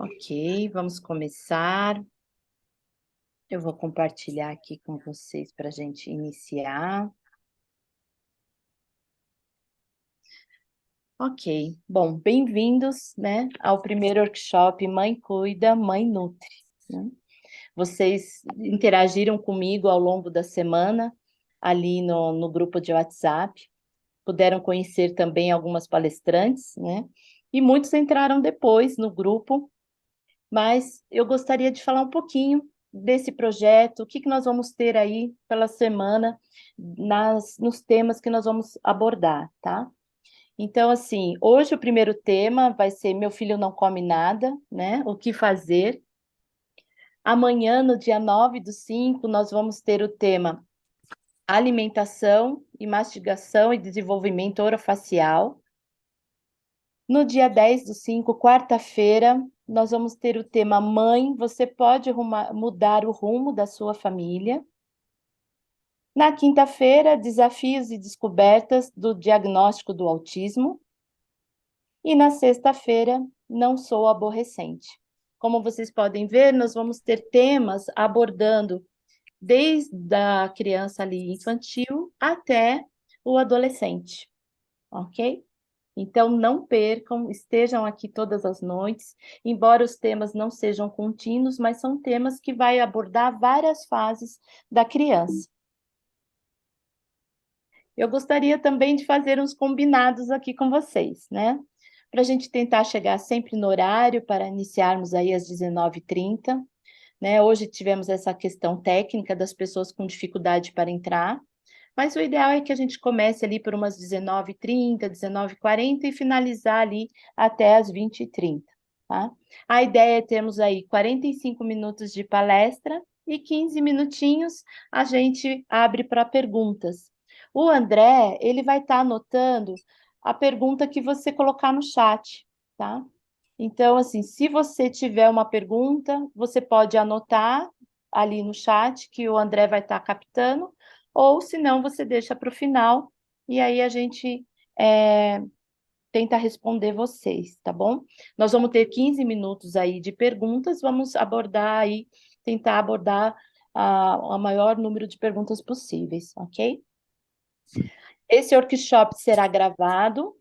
Ok, vamos começar. Eu vou compartilhar aqui com vocês para a gente iniciar. Ok, bom, bem-vindos, né, ao primeiro workshop Mãe Cuida, Mãe Nutre, né? Vocês interagiram comigo ao longo da semana, ali no grupo de WhatsApp, puderam conhecer também algumas palestrantes, né? E muitos entraram depois no grupo, mas eu gostaria de falar um pouquinho desse projeto, o que nós vamos ter aí pela semana nos temas que nós vamos abordar, tá? Então, assim, hoje o primeiro tema vai ser Meu Filho Não Come Nada, né? O que fazer? Amanhã, no dia 9/5, nós vamos ter o tema Alimentação e Mastigação e Desenvolvimento Orofacial. No dia 10/5, quarta-feira, nós vamos ter o tema Mãe, você pode mudar o rumo da sua família. Na quinta-feira, desafios e descobertas do diagnóstico do autismo. E na sexta-feira, não sou aborrecente. Como vocês podem ver, nós vamos ter temas abordando desde a criança ali infantil até o adolescente, ok? Então, não percam, estejam aqui todas as noites, embora os temas não sejam contínuos, mas são temas que vai abordar várias fases da criança. Eu gostaria também de fazer uns combinados aqui com vocês, né? Para a gente tentar chegar sempre no horário, para iniciarmos aí às 19h30, né? Hoje tivemos essa questão técnica das pessoas com dificuldade para entrar, mas o ideal é que a gente comece ali por umas 19h30, 19h40 e finalizar ali até as 20h30, tá? A ideia é termos aí 45 minutos de palestra e 15 minutinhos a gente abre para perguntas. O André, ele vai estar anotando a pergunta que você colocar no chat, tá? Então, assim, se você tiver uma pergunta, você pode anotar ali no chat que o André vai estar captando, ou se não, você deixa para o final, e aí a gente tenta responder vocês, tá bom? Nós vamos ter 15 minutos aí de perguntas, vamos abordar aí, tentar abordar a maior número de perguntas possíveis, ok? Esse workshop será gravado,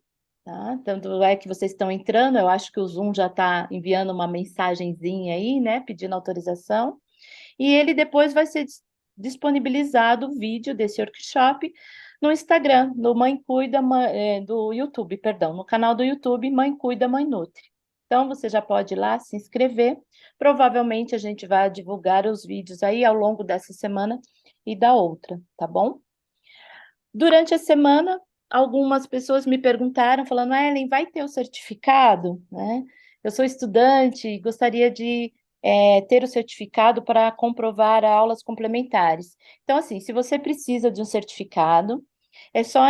tá? Tanto é que vocês estão entrando, eu acho que o Zoom já está enviando uma mensagenzinha aí, né, pedindo autorização, e ele depois vai ser disponibilizado o vídeo desse workshop no Instagram, no Mãe Cuida, do YouTube, perdão, no canal do YouTube Mãe Cuida, Mãe Nutre. Então, você já pode ir lá se inscrever. Provavelmente a gente vai divulgar os vídeos aí ao longo dessa semana e da outra, tá bom? Durante a semana, algumas pessoas me perguntaram, falando, Ellen, vai ter o certificado, né? Eu sou estudante e gostaria de ter o certificado para comprovar aulas complementares. Então, assim, se você precisa de um certificado, é só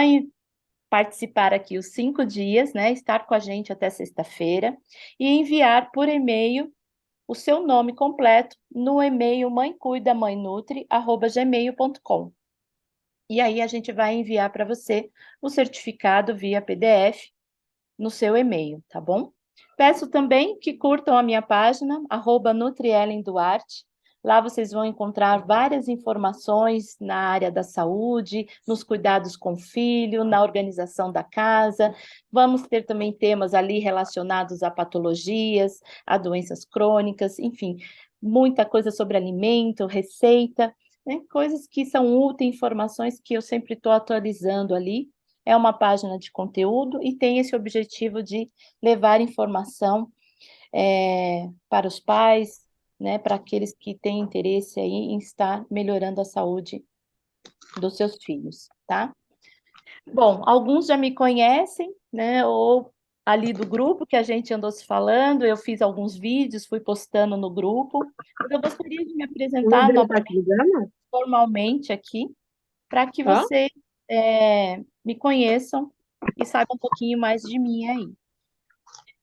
participar aqui os 5 dias, né? Estar com a gente até sexta-feira e enviar por e-mail o seu nome completo no e-mail mãecuidamãenutre@gmail.com. E aí a gente vai enviar para você o certificado via PDF no seu e-mail, tá bom? Peço também que curtam a minha página, @NutriEllenDuarte. Lá vocês vão encontrar várias informações na área da saúde, nos cuidados com o filho, na organização da casa. Vamos ter também temas ali relacionados a patologias, a doenças crônicas, enfim, muita coisa sobre alimento, receita, né? Coisas que são úteis, informações que eu sempre estou atualizando ali. É uma página de conteúdo e tem esse objetivo de levar informação para os pais, né, para aqueles que têm interesse aí em estar melhorando a saúde dos seus filhos, tá? Bom, alguns já me conhecem, né, ou ali do grupo que a gente andou se falando, eu fiz alguns vídeos, fui postando no grupo, mas eu gostaria de me O apresentar Rodrigo tá novamente, te ligando? formalmente aqui, para que Ó, vocês me conheçam e saibam um pouquinho mais de mim aí.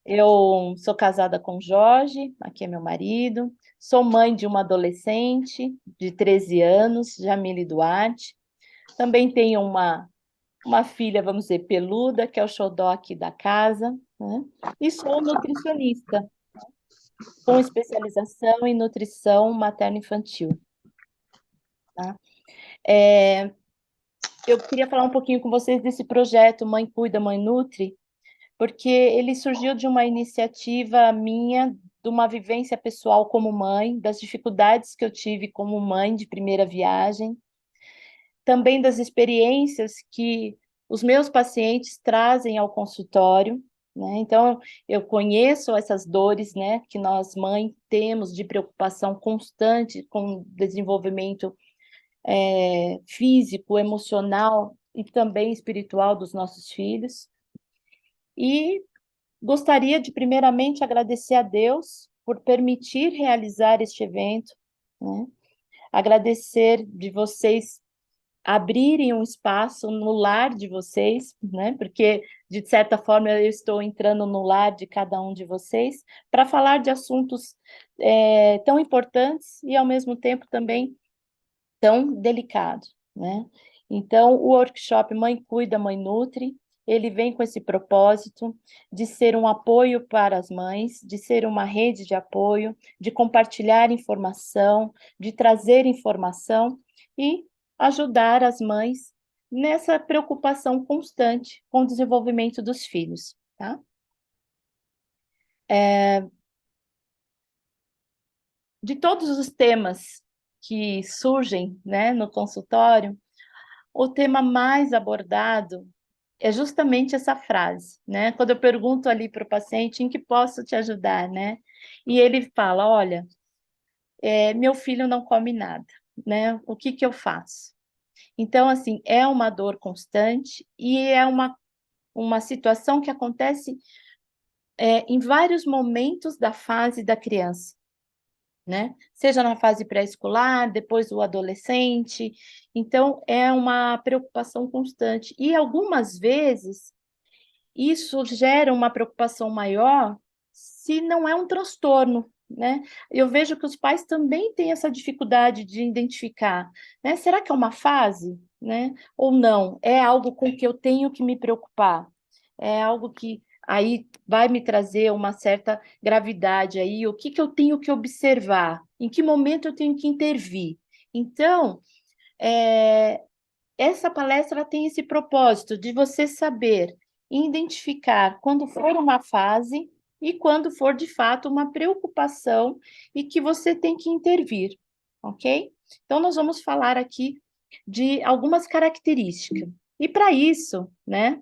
Eu sou casada com o Jorge, aqui é meu marido, sou mãe de uma adolescente de 13 anos, Jamile Duarte. Também tenho uma filha, vamos dizer, peluda, que é o xodó aqui da casa, né? E sou nutricionista. com especialização em nutrição materno-infantil. Tá? Eu queria falar um pouquinho com vocês desse projeto Mãe Cuida, Mãe Nutre, porque ele surgiu de uma iniciativa minha, de uma vivência pessoal como mãe, das dificuldades que eu tive como mãe de primeira viagem, também das experiências que os meus pacientes trazem ao consultório, né? Então, eu conheço essas dores, né, que nós mães temos de preocupação constante com o desenvolvimento físico, emocional e também espiritual dos nossos filhos. E gostaria de, primeiramente, agradecer a Deus por permitir realizar este evento, né? Agradecer de vocês abrirem um espaço no lar de vocês, né? Porque, de certa forma, eu estou entrando no lar de cada um de vocês para falar de assuntos tão importantes e, ao mesmo tempo, também tão delicados, né? Então, o workshop Mãe Cuida, Mãe Nutre, ele vem com esse propósito de ser um apoio para as mães, de ser uma rede de apoio, de compartilhar informação, de trazer informação e ajudar as mães nessa preocupação constante com o desenvolvimento dos filhos, tá? De todos os temas que surgem, né, no consultório, o tema mais abordado é justamente essa frase, né? Quando eu pergunto ali para o paciente em que posso te ajudar, né? E ele fala, olha, meu filho não come nada, né? O que que eu faço? Então, assim, é uma dor constante e é uma situação que acontece em vários momentos da fase da criança, né? Seja na fase pré-escolar, depois o adolescente. Então, é uma preocupação constante. E algumas vezes isso gera uma preocupação maior se não é um transtorno, né? Eu vejo que os pais também têm essa dificuldade de identificar, né? Será que é uma fase, né? Ou não? É algo com que eu tenho que me preocupar? É algo que aí vai me trazer uma certa gravidade aí, o que que eu tenho que observar? Em que momento eu tenho que intervir? Então, essa palestra tem esse propósito de você saber identificar quando for uma fase e quando for de fato uma preocupação e que você tem que intervir, ok? Então, nós vamos falar aqui de algumas características. E para isso, né,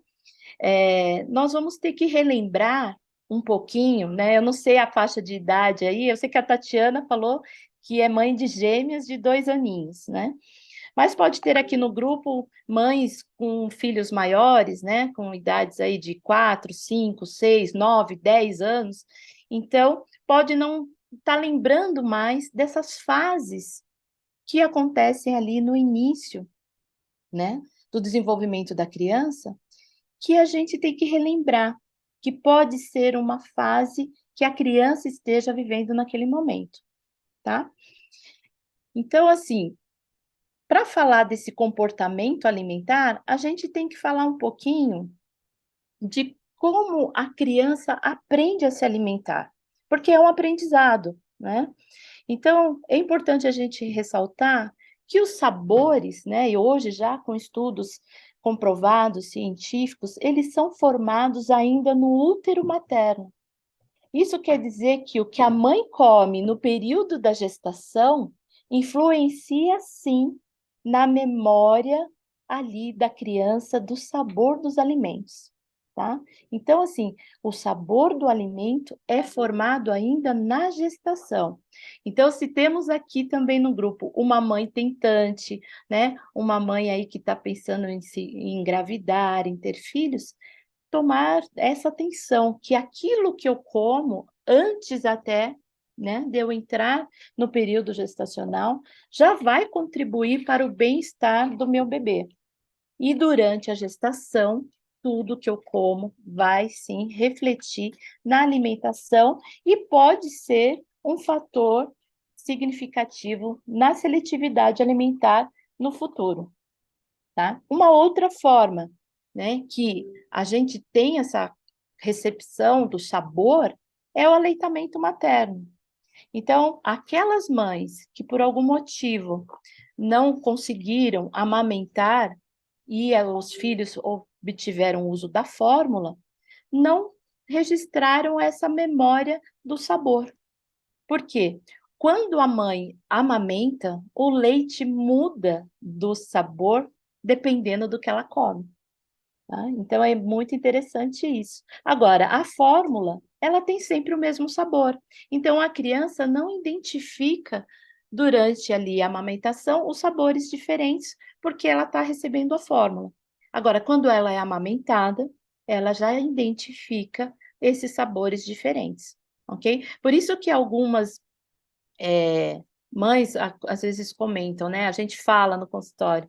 nós vamos ter que relembrar um pouquinho, né? Eu não sei a faixa de idade aí, eu sei que a Tatiana falou que é mãe de gêmeas de 2 aninhos, né? Mas pode ter aqui no grupo mães com filhos maiores, né? Com idades aí de 4, 5, 6, 9, 10 anos. Então, pode não estar lembrando mais dessas fases que acontecem ali no início, né? Do desenvolvimento da criança, que a gente tem que relembrar, que pode ser uma fase que a criança esteja vivendo naquele momento, tá? Então, assim, para falar desse comportamento alimentar, a gente tem que falar um pouquinho de como a criança aprende a se alimentar, porque é um aprendizado, né? Então, é importante a gente ressaltar que os sabores, né, e hoje já com estudos comprovados, científicos, eles são formados ainda no útero materno. Isso quer dizer que o que a mãe come no período da gestação influencia, sim, na memória ali da criança do sabor dos alimentos, tá? Então, assim, o sabor do alimento é formado ainda na gestação. Então, se temos aqui também no grupo uma mãe tentante, né? Uma mãe aí que está pensando em engravidar, em ter filhos, tomar essa atenção, que aquilo que eu como, antes até, né, de eu entrar no período gestacional, já vai contribuir para o bem-estar do meu bebê. E durante a gestação, tudo que eu como vai sim refletir na alimentação e pode ser um fator significativo na seletividade alimentar no futuro, tá? Uma outra forma, né, que a gente tem essa recepção do sabor é o aleitamento materno. Então, aquelas mães que por algum motivo não conseguiram amamentar e os filhos obtiveram o uso da fórmula, não registraram essa memória do sabor. Por quê? Quando a mãe amamenta, o leite muda do sabor dependendo do que ela come. Tá? Então, é muito interessante isso. Agora, a fórmula, ela tem sempre o mesmo sabor. Então, a criança não identifica, durante ali a amamentação, os sabores diferentes, porque ela está recebendo a fórmula. Agora, quando ela é amamentada, ela já identifica esses sabores diferentes, ok? Por isso que algumas mães às vezes comentam, né? A gente fala no consultório,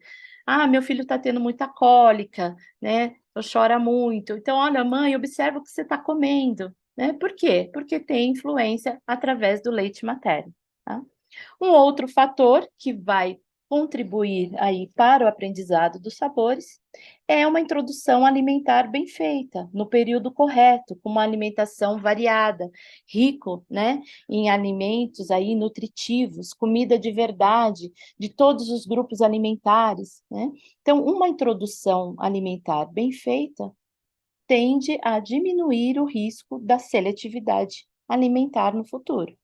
meu filho está tendo muita cólica, né? Ou chora muito. Então, olha, mãe, observa o que você está comendo, né? Por quê? Porque tem influência através do leite materno, tá? Um outro fator que vai contribuir aí para o aprendizado dos sabores é uma introdução alimentar bem feita, no período correto, com uma alimentação variada, rico, né, em alimentos aí nutritivos, comida de verdade, de todos os grupos alimentares, né? Então, uma introdução alimentar bem feita tende a diminuir o risco da seletividade alimentar no futuro,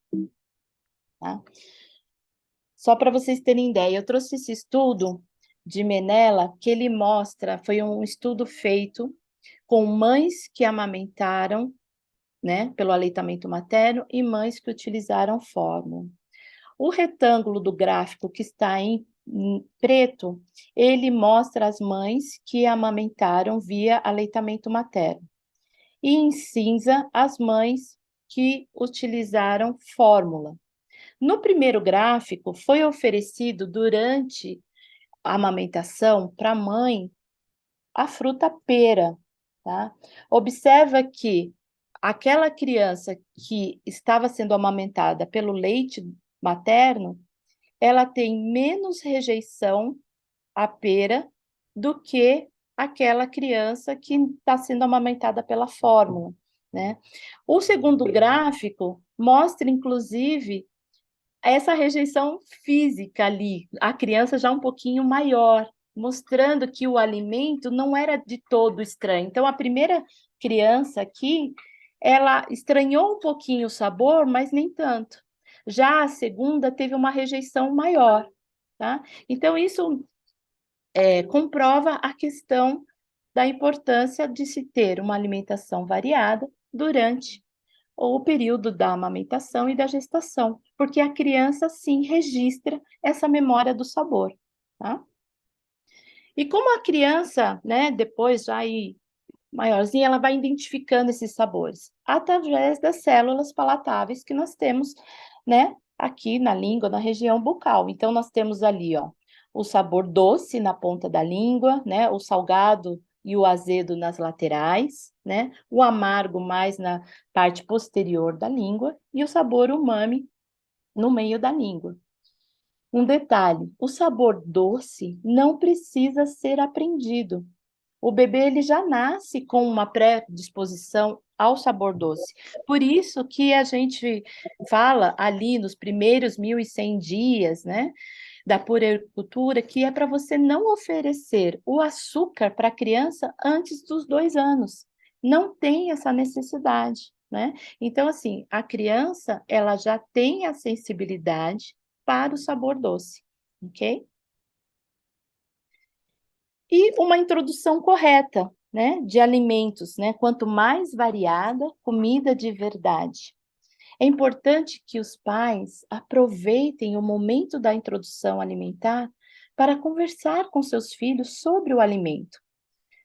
tá? Só para vocês terem ideia, eu trouxe esse estudo de Menela, que ele mostra, foi um estudo feito com mães que amamentaram, né, pelo aleitamento materno e mães que utilizaram fórmula. O retângulo do gráfico que está em preto, ele mostra as mães que amamentaram via aleitamento materno. E em cinza, as mães que utilizaram fórmula. No primeiro gráfico, foi oferecido durante a amamentação para a mãe a fruta pera, tá? Observa que aquela criança que estava sendo amamentada pelo leite materno, ela tem menos rejeição à pera do que aquela criança que está sendo amamentada pela fórmula, né? O segundo gráfico mostra, inclusive, essa rejeição física ali, a criança já um pouquinho maior, mostrando que o alimento não era de todo estranho. Então, a primeira criança aqui, ela estranhou um pouquinho o sabor, mas nem tanto. Já a segunda teve uma rejeição maior, tá? Então, isso comprova a questão da importância de se ter uma alimentação variada durante ou o período da amamentação e da gestação, porque a criança, sim, registra essa memória do sabor, tá? E como a criança, né, depois já aí maiorzinha, ela vai identificando esses sabores através das células palatáveis que nós temos, né, aqui na língua, na região bucal. Então, nós temos ali, ó, o sabor doce na ponta da língua, né, o salgado e o azedo nas laterais, né, o amargo mais na parte posterior da língua e o sabor umami no meio da língua. Um detalhe, o sabor doce não precisa ser aprendido. O bebê ele já nasce com uma predisposição ao sabor doce. Por isso que a gente fala ali nos primeiros 1.100 dias, né, da puericultura, que é para você não oferecer o açúcar para a criança antes dos 2 anos. Não tem essa necessidade, né? Então, assim, a criança, ela já tem a sensibilidade para o sabor doce, ok? E uma introdução correta, né, de alimentos, né? Quanto mais variada, comida de verdade. É importante que os pais aproveitem o momento da introdução alimentar para conversar com seus filhos sobre o alimento.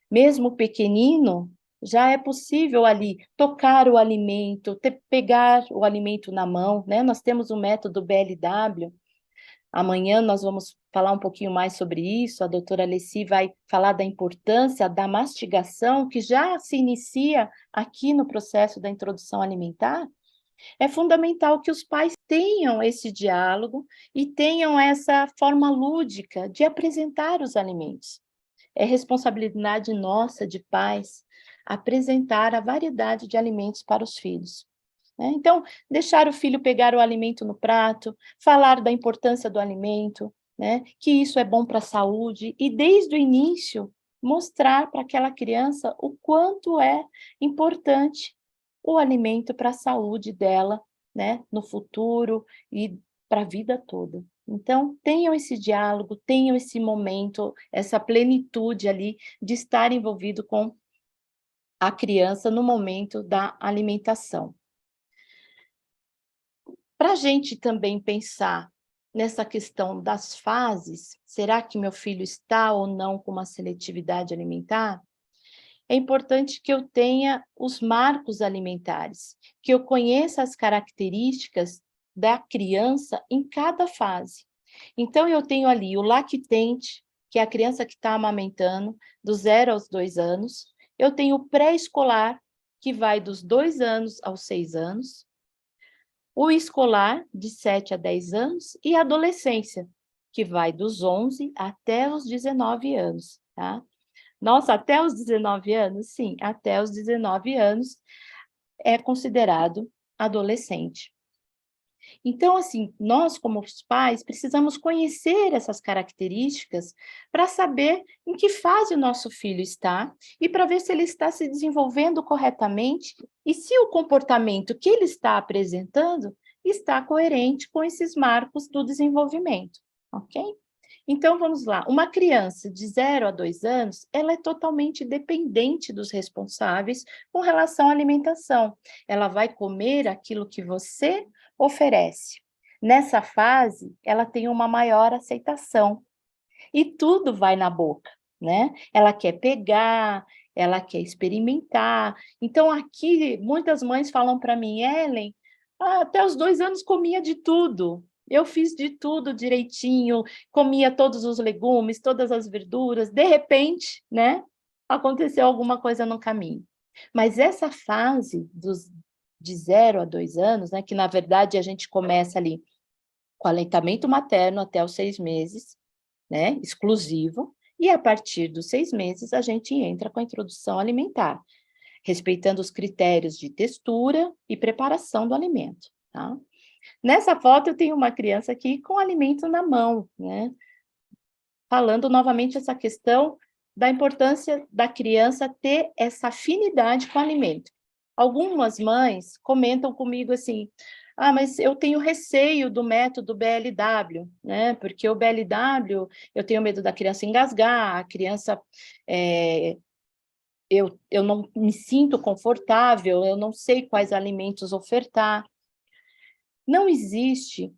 Mesmo pequenino, já é possível ali tocar o alimento, pegar o alimento na mão, né? Nós temos o método BLW. Amanhã nós vamos falar um pouquinho mais sobre isso. A doutora Alessi vai falar da importância da mastigação, que já se inicia aqui no processo da introdução alimentar. É fundamental que os pais tenham esse diálogo e tenham essa forma lúdica de apresentar os alimentos. É responsabilidade nossa, de pais, apresentar a variedade de alimentos para os filhos. né? Então, deixar o filho pegar o alimento no prato, falar da importância do alimento, né? Que isso é bom para a saúde, e desde o início mostrar para aquela criança o quanto é importante o alimento para a saúde dela, né? No futuro e para a vida toda. Então, tenham esse diálogo, tenham esse momento, essa plenitude ali de estar envolvido com a criança no momento da alimentação. Para a gente também pensar nessa questão das fases, será que meu filho está ou não com uma seletividade alimentar? É importante que eu tenha os marcos alimentares, que eu conheça as características da criança em cada fase. Então, eu tenho ali o lactente, que é a criança que está amamentando, do 0 aos 2 anos. Eu tenho o pré-escolar, que vai dos 2 anos aos 6 anos. O escolar, de 7 a 10 anos. E a adolescência, que vai dos 11 até os 19 anos, tá? Nossa, até os 19 anos? Sim, até os 19 anos é considerado adolescente. Então, assim, nós, como os pais, precisamos conhecer essas características para saber em que fase o nosso filho está e para ver se ele está se desenvolvendo corretamente e se o comportamento que ele está apresentando está coerente com esses marcos do desenvolvimento, ok? Então, vamos lá. Uma criança de 0 a 2 anos, ela é totalmente dependente dos responsáveis com relação à alimentação. Ela vai comer aquilo que você oferece. Nessa fase, ela tem uma maior aceitação e tudo vai na boca, né? Ela quer pegar, ela quer experimentar. Então, aqui, muitas mães falam para mim, Ellen, até os 2 anos comia de tudo. Eu fiz de tudo direitinho, comia todos os legumes, todas as verduras. De repente, né? Aconteceu alguma coisa no caminho. Mas essa fase de 0 a 2 anos, né? Que na verdade a gente começa ali com aleitamento materno até os 6 meses, né, exclusivo, e a partir dos 6 meses a gente entra com a introdução alimentar, respeitando os critérios de textura e preparação do alimento, tá? Nessa foto eu tenho uma criança aqui com alimento na mão, né, falando novamente essa questão da importância da criança ter essa afinidade com o alimento. Algumas mães comentam comigo assim, mas eu tenho receio do método BLW, né? Porque o BLW, eu tenho medo da criança engasgar, a criança, eu não me sinto confortável, eu não sei quais alimentos ofertar. Não existe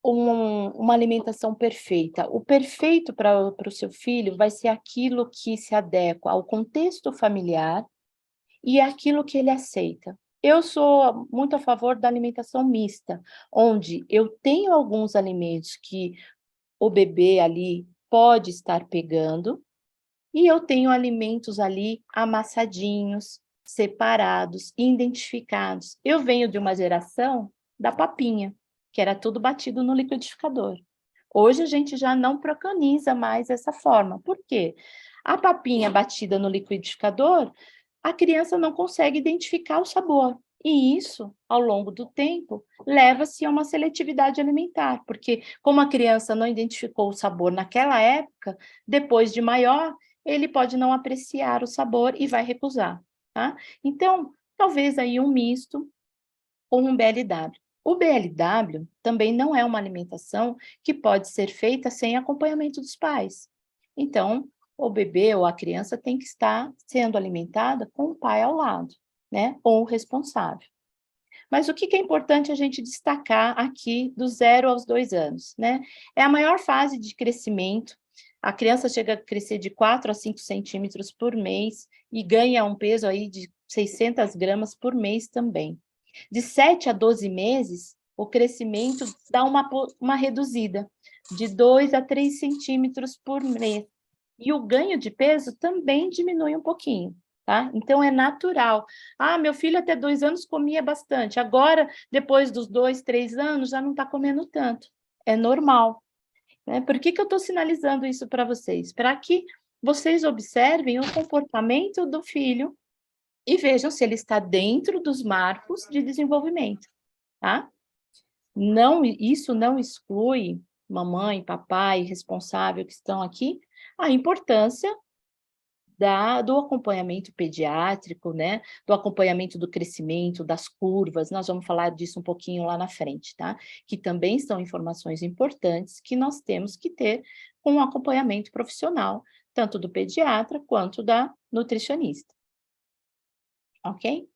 uma alimentação perfeita. O perfeito para o seu filho vai ser aquilo que se adequa ao contexto familiar e aquilo que ele aceita. Eu sou muito a favor da alimentação mista, onde eu tenho alguns alimentos que o bebê ali pode estar pegando, e eu tenho alimentos ali amassadinhos, separados, identificados. Eu venho de uma geração da papinha, que era tudo batido no liquidificador. Hoje a gente já não preconiza mais essa forma. Por quê? A papinha batida no liquidificador, a criança não consegue identificar o sabor. E isso, ao longo do tempo, leva-se a uma seletividade alimentar, porque como a criança não identificou o sabor naquela época, depois de maior, ele pode não apreciar o sabor e vai recusar, tá? Então, talvez aí um misto com um BLW. O BLW também não é uma alimentação que pode ser feita sem acompanhamento dos pais. Então, o bebê ou a criança tem que estar sendo alimentada com o pai ao lado, né? Ou o responsável. Mas o que é importante a gente destacar aqui do 0 aos 2 anos, né? É a maior fase de crescimento. A criança chega a crescer de 4 a 5 centímetros por mês e ganha um peso aí de 600 gramas por mês também. De 7 a 12 meses, o crescimento dá uma reduzida, de 2 a 3 centímetros por mês. E o ganho de peso também diminui um pouquinho, tá? Então, é natural. Meu filho até 2 anos comia bastante, agora, depois dos 2, 3 anos, já não está comendo tanto. É normal, né? Por que eu estou sinalizando isso para vocês? Para que vocês observem o comportamento do filho e vejam se ele está dentro dos marcos de desenvolvimento, tá? Não, isso não exclui mamãe, papai, responsável que estão aqui, a importância do acompanhamento pediátrico, né? Do acompanhamento do crescimento, das curvas, nós vamos falar disso um pouquinho lá na frente, tá? Que também são informações importantes que nós temos que ter com um acompanhamento profissional, tanto do pediatra quanto da nutricionista, ok?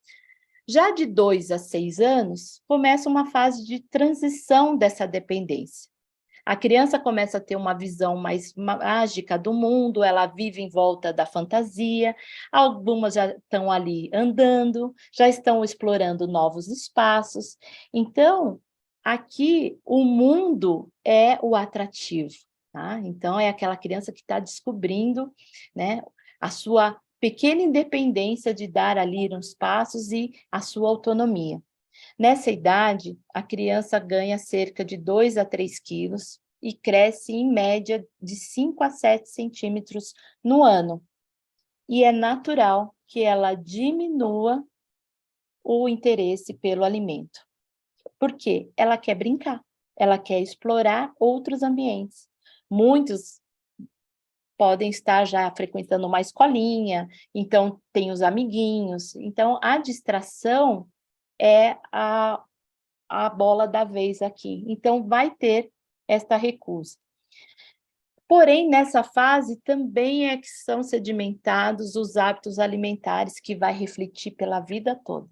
Já de 2 a 6 anos, começa uma fase de transição dessa dependência. A criança começa a ter uma visão mais mágica do mundo, ela vive em volta da fantasia, algumas já estão ali andando, já estão explorando novos espaços. Então, aqui o mundo é o atrativo, tá? Então, é aquela criança que está descobrindo, né, a sua pequena independência de dar ali uns passos e a sua autonomia. Nessa idade, a criança ganha cerca de 2 a 3 quilos e cresce em média de 5 a 7 centímetros no ano. E é natural que ela diminua o interesse pelo alimento. Por quê? Ela quer brincar, ela quer explorar outros ambientes. Muitos podem estar já frequentando uma escolinha, então tem os amiguinhos. Então, a distração é a bola da vez aqui. Então, vai ter esta recusa. Porém, nessa fase, também é que são sedimentados os hábitos alimentares que vai refletir pela vida toda,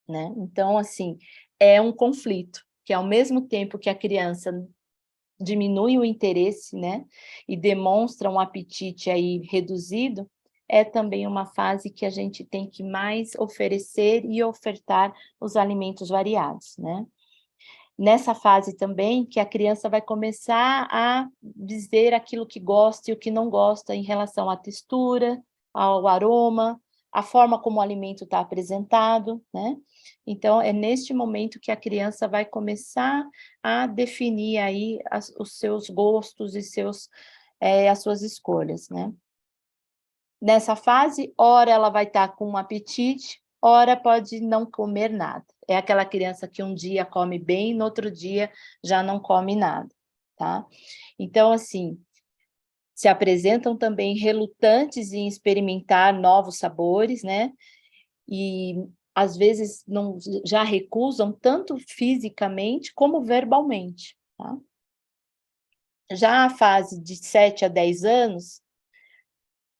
né? Então, assim, é um conflito, que ao mesmo tempo que a criança diminui o interesse, né, e demonstra um apetite aí reduzido, é também uma fase que a gente tem que mais oferecer e ofertar os alimentos variados, né? Nessa fase também que a criança vai começar a dizer aquilo que gosta e o que não gosta em relação à textura, ao aroma, a forma como o alimento está apresentado, né? Então, é neste momento que a criança vai começar a definir aí os seus gostos e as suas escolhas, né? Nessa fase, ora ela vai estar com um apetite, ora pode não comer nada. É aquela criança que um dia come bem, no outro dia já não come nada, tá? Então, assim, se apresentam também relutantes em experimentar novos sabores, né? E às vezes não, já recusam tanto fisicamente como verbalmente, tá? Já a fase de 7 a 10 anos,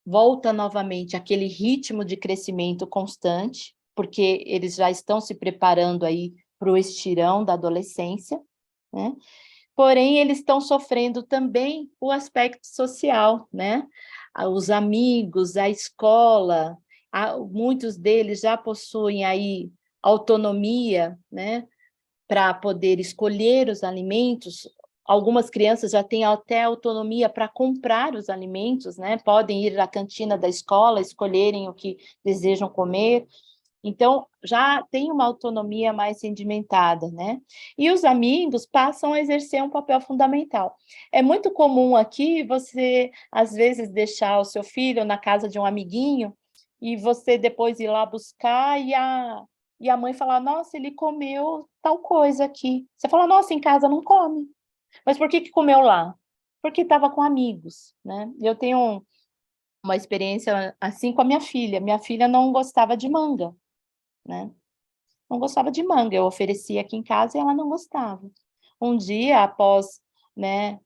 volta novamente aquele ritmo de crescimento constante, porque eles já estão se preparando aí para o estirão da adolescência, né? Porém, eles estão sofrendo também o aspecto social, né? Os amigos, a escola, muitos deles já possuem aí autonomia, né? Para poder escolher os alimentos. Algumas crianças já têm até autonomia para comprar os alimentos, né? Podem ir à cantina da escola, escolherem o que desejam comer. Então, já tem uma autonomia mais sedimentada, né? E os amigos passam a exercer um papel fundamental. É muito comum aqui você, às vezes, deixar o seu filho na casa de um amiguinho e você depois ir lá buscar e a mãe falar, nossa, ele comeu tal coisa aqui. Você fala, nossa, em casa não come. Mas por que que comeu lá? Porque estava com amigos, né? Eu tenho uma experiência assim com a minha filha. Minha filha não gostava de manga, né? Não gostava de manga, eu oferecia aqui em casa e ela não gostava. Um dia, após, né,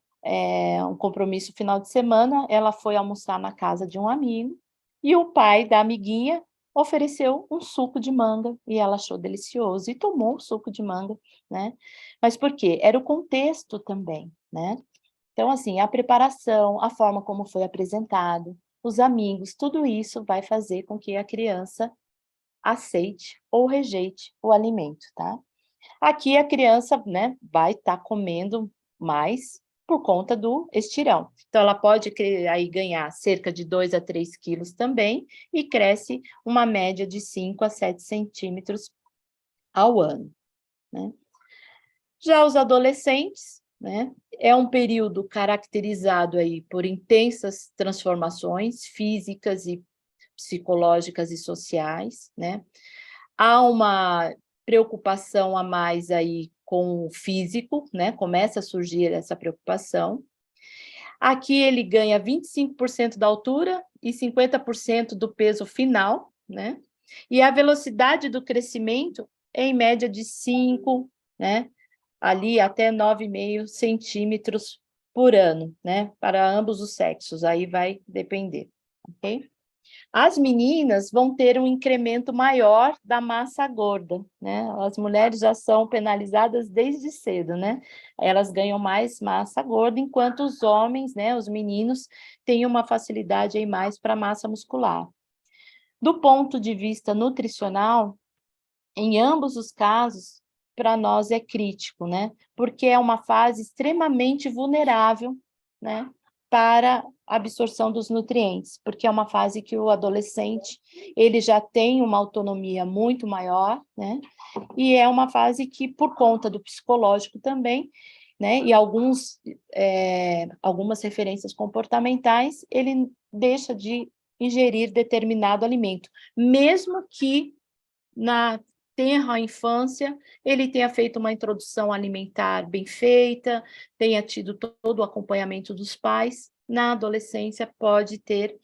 um compromisso final de semana, ela foi almoçar na casa de um amigo e o pai da amiguinha ofereceu um suco de manga e ela achou delicioso e tomou o suco de manga, né? Mas por quê? Era o contexto também, né? Então, assim, a preparação, a forma como foi apresentado, os amigos, tudo isso vai fazer com que a criança aceite ou rejeite o alimento, tá? Aqui a criança, né, vai estar comendo mais por conta do estirão. Então, ela pode aí ganhar cerca de 2 a 3 quilos também e cresce uma média de 5 a 7 centímetros ao ano, né? Já os adolescentes, né, é um período caracterizado aí por intensas transformações físicas e psicológicas e sociais, né? Há uma preocupação a mais aí com o físico, né? Começa a surgir essa preocupação. Aqui ele ganha 25% da altura e 50% do peso final, né? E a velocidade do crescimento é em média de 5, né? Ali até 9,5 centímetros por ano, né? Para ambos os sexos, aí vai depender, ok? As meninas vão ter um incremento maior da massa gorda, né? As mulheres já são penalizadas desde cedo, né? Elas ganham mais massa gorda, enquanto os homens, né, os meninos, têm uma facilidade aí mais para massa muscular. Do ponto de vista nutricional, em ambos os casos, para nós é crítico, né? Porque é uma fase extremamente vulnerável, né? Para a absorção dos nutrientes, porque é uma fase que o adolescente, ele já tem uma autonomia muito maior, né? E é uma fase que, por conta do psicológico também, né? E algumas referências comportamentais, ele deixa de ingerir determinado alimento, mesmo que na tenra infância, ele tenha feito uma introdução alimentar bem feita, tenha tido todo o acompanhamento dos pais, na adolescência pode ter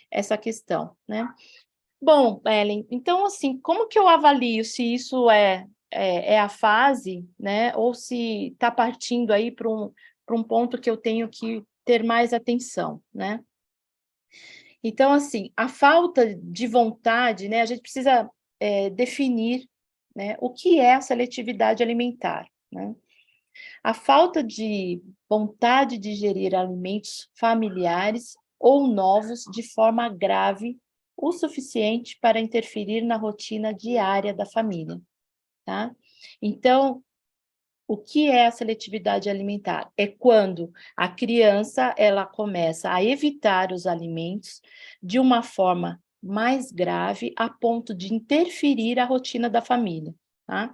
essa questão, né? Bom, Ellen, então, assim, como que eu avalio se isso é a fase, né? Ou se está partindo aí para um ponto que eu tenho que ter mais atenção, né? Então, assim, a falta de vontade, né? A gente precisa definir, né, o que é a seletividade alimentar, né? A falta de vontade de ingerir alimentos familiares ou novos de forma grave o suficiente para interferir na rotina diária da família, tá? Então, o que é a seletividade alimentar? É quando a criança ela começa a evitar os alimentos de uma forma mais grave a ponto de interferir a rotina da família, tá?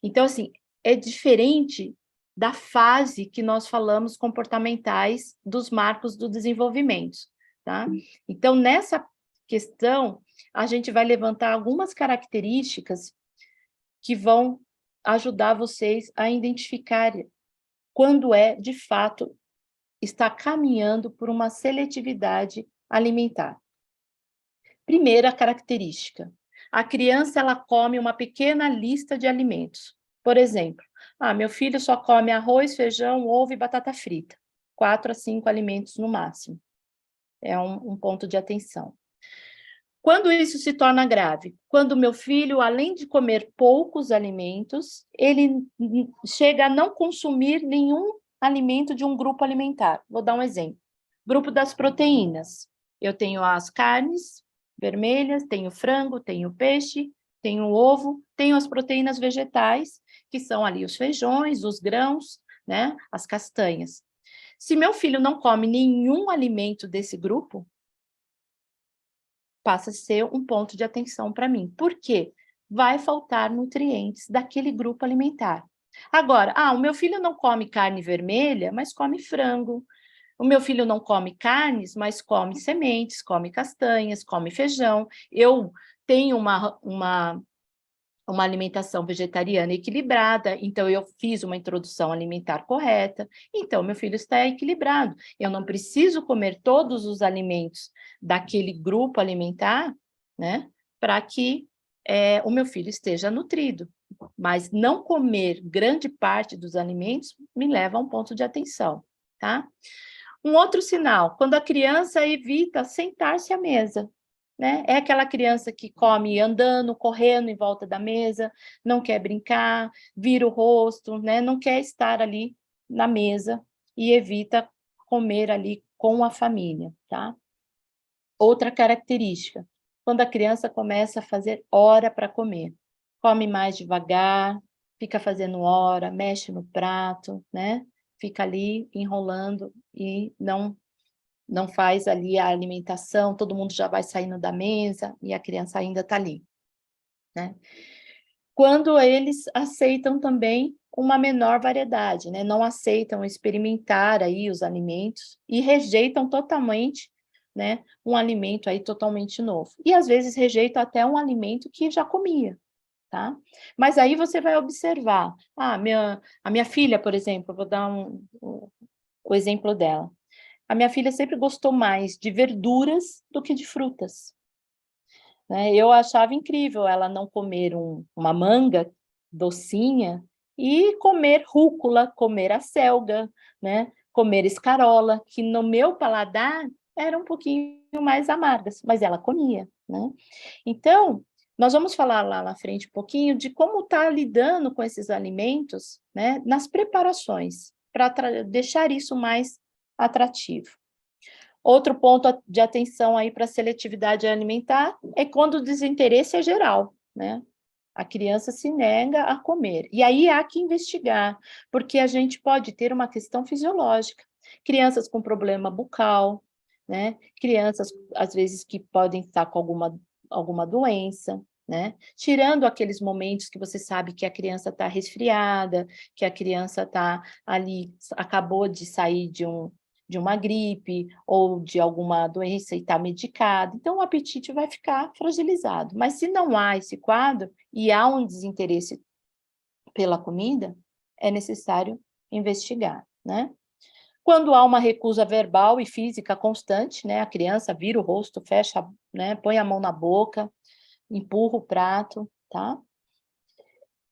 Então, assim, é diferente da fase que nós falamos comportamentais dos marcos do desenvolvimento, tá? Então, nessa questão, a gente vai levantar algumas características que vão ajudar vocês a identificar quando de fato, está caminhando por uma seletividade alimentar. Primeira característica, a criança ela come uma pequena lista de alimentos. Por exemplo, meu filho só come arroz, feijão, ovo e batata frita. 4 a 5 alimentos no máximo. É um ponto de atenção. Quando isso se torna grave? Quando meu filho, além de comer poucos alimentos, ele chega a não consumir nenhum alimento de um grupo alimentar. Vou dar um exemplo. Grupo das proteínas. Eu tenho as carnes vermelhas, tenho frango, tenho peixe, tenho ovo, tenho as proteínas vegetais, que são ali os feijões, os grãos, né, as castanhas. Se meu filho não come nenhum alimento desse grupo, passa a ser um ponto de atenção para mim. Por quê? Vai faltar nutrientes daquele grupo alimentar. Agora, o meu filho não come carne vermelha, mas come frango. O meu filho não come carnes, mas come sementes, come castanhas, come feijão. Eu tenho uma alimentação vegetariana equilibrada, então eu fiz uma introdução alimentar correta, então meu filho está equilibrado. Eu não preciso comer todos os alimentos daquele grupo alimentar, né, para que o meu filho esteja nutrido. Mas não comer grande parte dos alimentos me leva a um ponto de atenção, tá? Um outro sinal, quando a criança evita sentar-se à mesa, né? É aquela criança que come andando, correndo em volta da mesa, não quer brincar, vira o rosto, né? Não quer estar ali na mesa e evita comer ali com a família, tá? Outra característica, quando a criança começa a fazer hora para comer, come mais devagar, fica fazendo hora, mexe no prato, né? Fica ali enrolando e não faz ali a alimentação, todo mundo já vai saindo da mesa e a criança ainda está ali, né? Quando eles aceitam também uma menor variedade, né? Não aceitam experimentar aí os alimentos e rejeitam totalmente né, um alimento aí totalmente novo. E às vezes rejeita até um alimento que já comia, tá? Mas aí você vai observar, a minha filha, por exemplo, vou dar o exemplo dela. A minha filha sempre gostou mais de verduras do que de frutas, né? Eu achava incrível ela não comer uma manga docinha e comer rúcula, comer acelga, né? Comer escarola, que no meu paladar eram um pouquinho mais amargas, mas ela comia, né? Então, nós vamos falar lá na frente um pouquinho de como está lidando com esses alimentos, né, nas preparações, para deixar isso mais atrativo. Outro ponto de atenção aí para a seletividade alimentar é quando o desinteresse é geral, né? A criança se nega a comer. E aí há que investigar, porque a gente pode ter uma questão fisiológica. Crianças com problema bucal, né? Crianças, às vezes, que podem estar com alguma doença, né? Tirando aqueles momentos que você sabe que a criança está resfriada, que a criança está ali, acabou de sair de uma gripe ou de alguma doença e está medicada, então o apetite vai ficar fragilizado. Mas se não há esse quadro e há um desinteresse pela comida, é necessário investigar, né? Quando há uma recusa verbal e física constante, né, a criança vira o rosto, fecha, né, põe a mão na boca, empurra o prato, tá?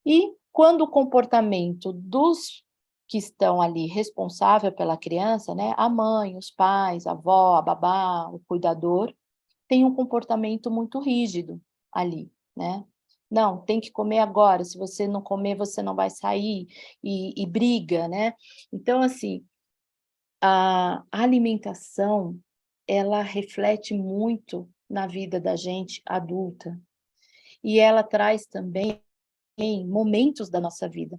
E quando o comportamento dos que estão ali responsável pela criança, né, a mãe, os pais, a avó, a babá, o cuidador, tem um comportamento muito rígido ali, né? Não, tem que comer agora, se você não comer, você não vai sair, e briga, né? Então, assim, a alimentação, ela reflete muito na vida da gente adulta, e ela traz também em momentos da nossa vida.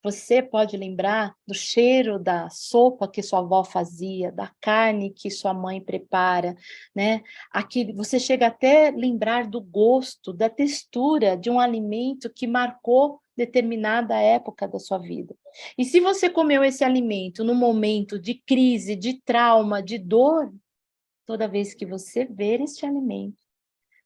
Você pode lembrar do cheiro da sopa que sua avó fazia, da carne que sua mãe prepara, né? Aquele, você chega até a lembrar do gosto, da textura de um alimento que marcou determinada época da sua vida. E se você comeu esse alimento no momento de crise, de trauma, de dor, toda vez que você ver este alimento,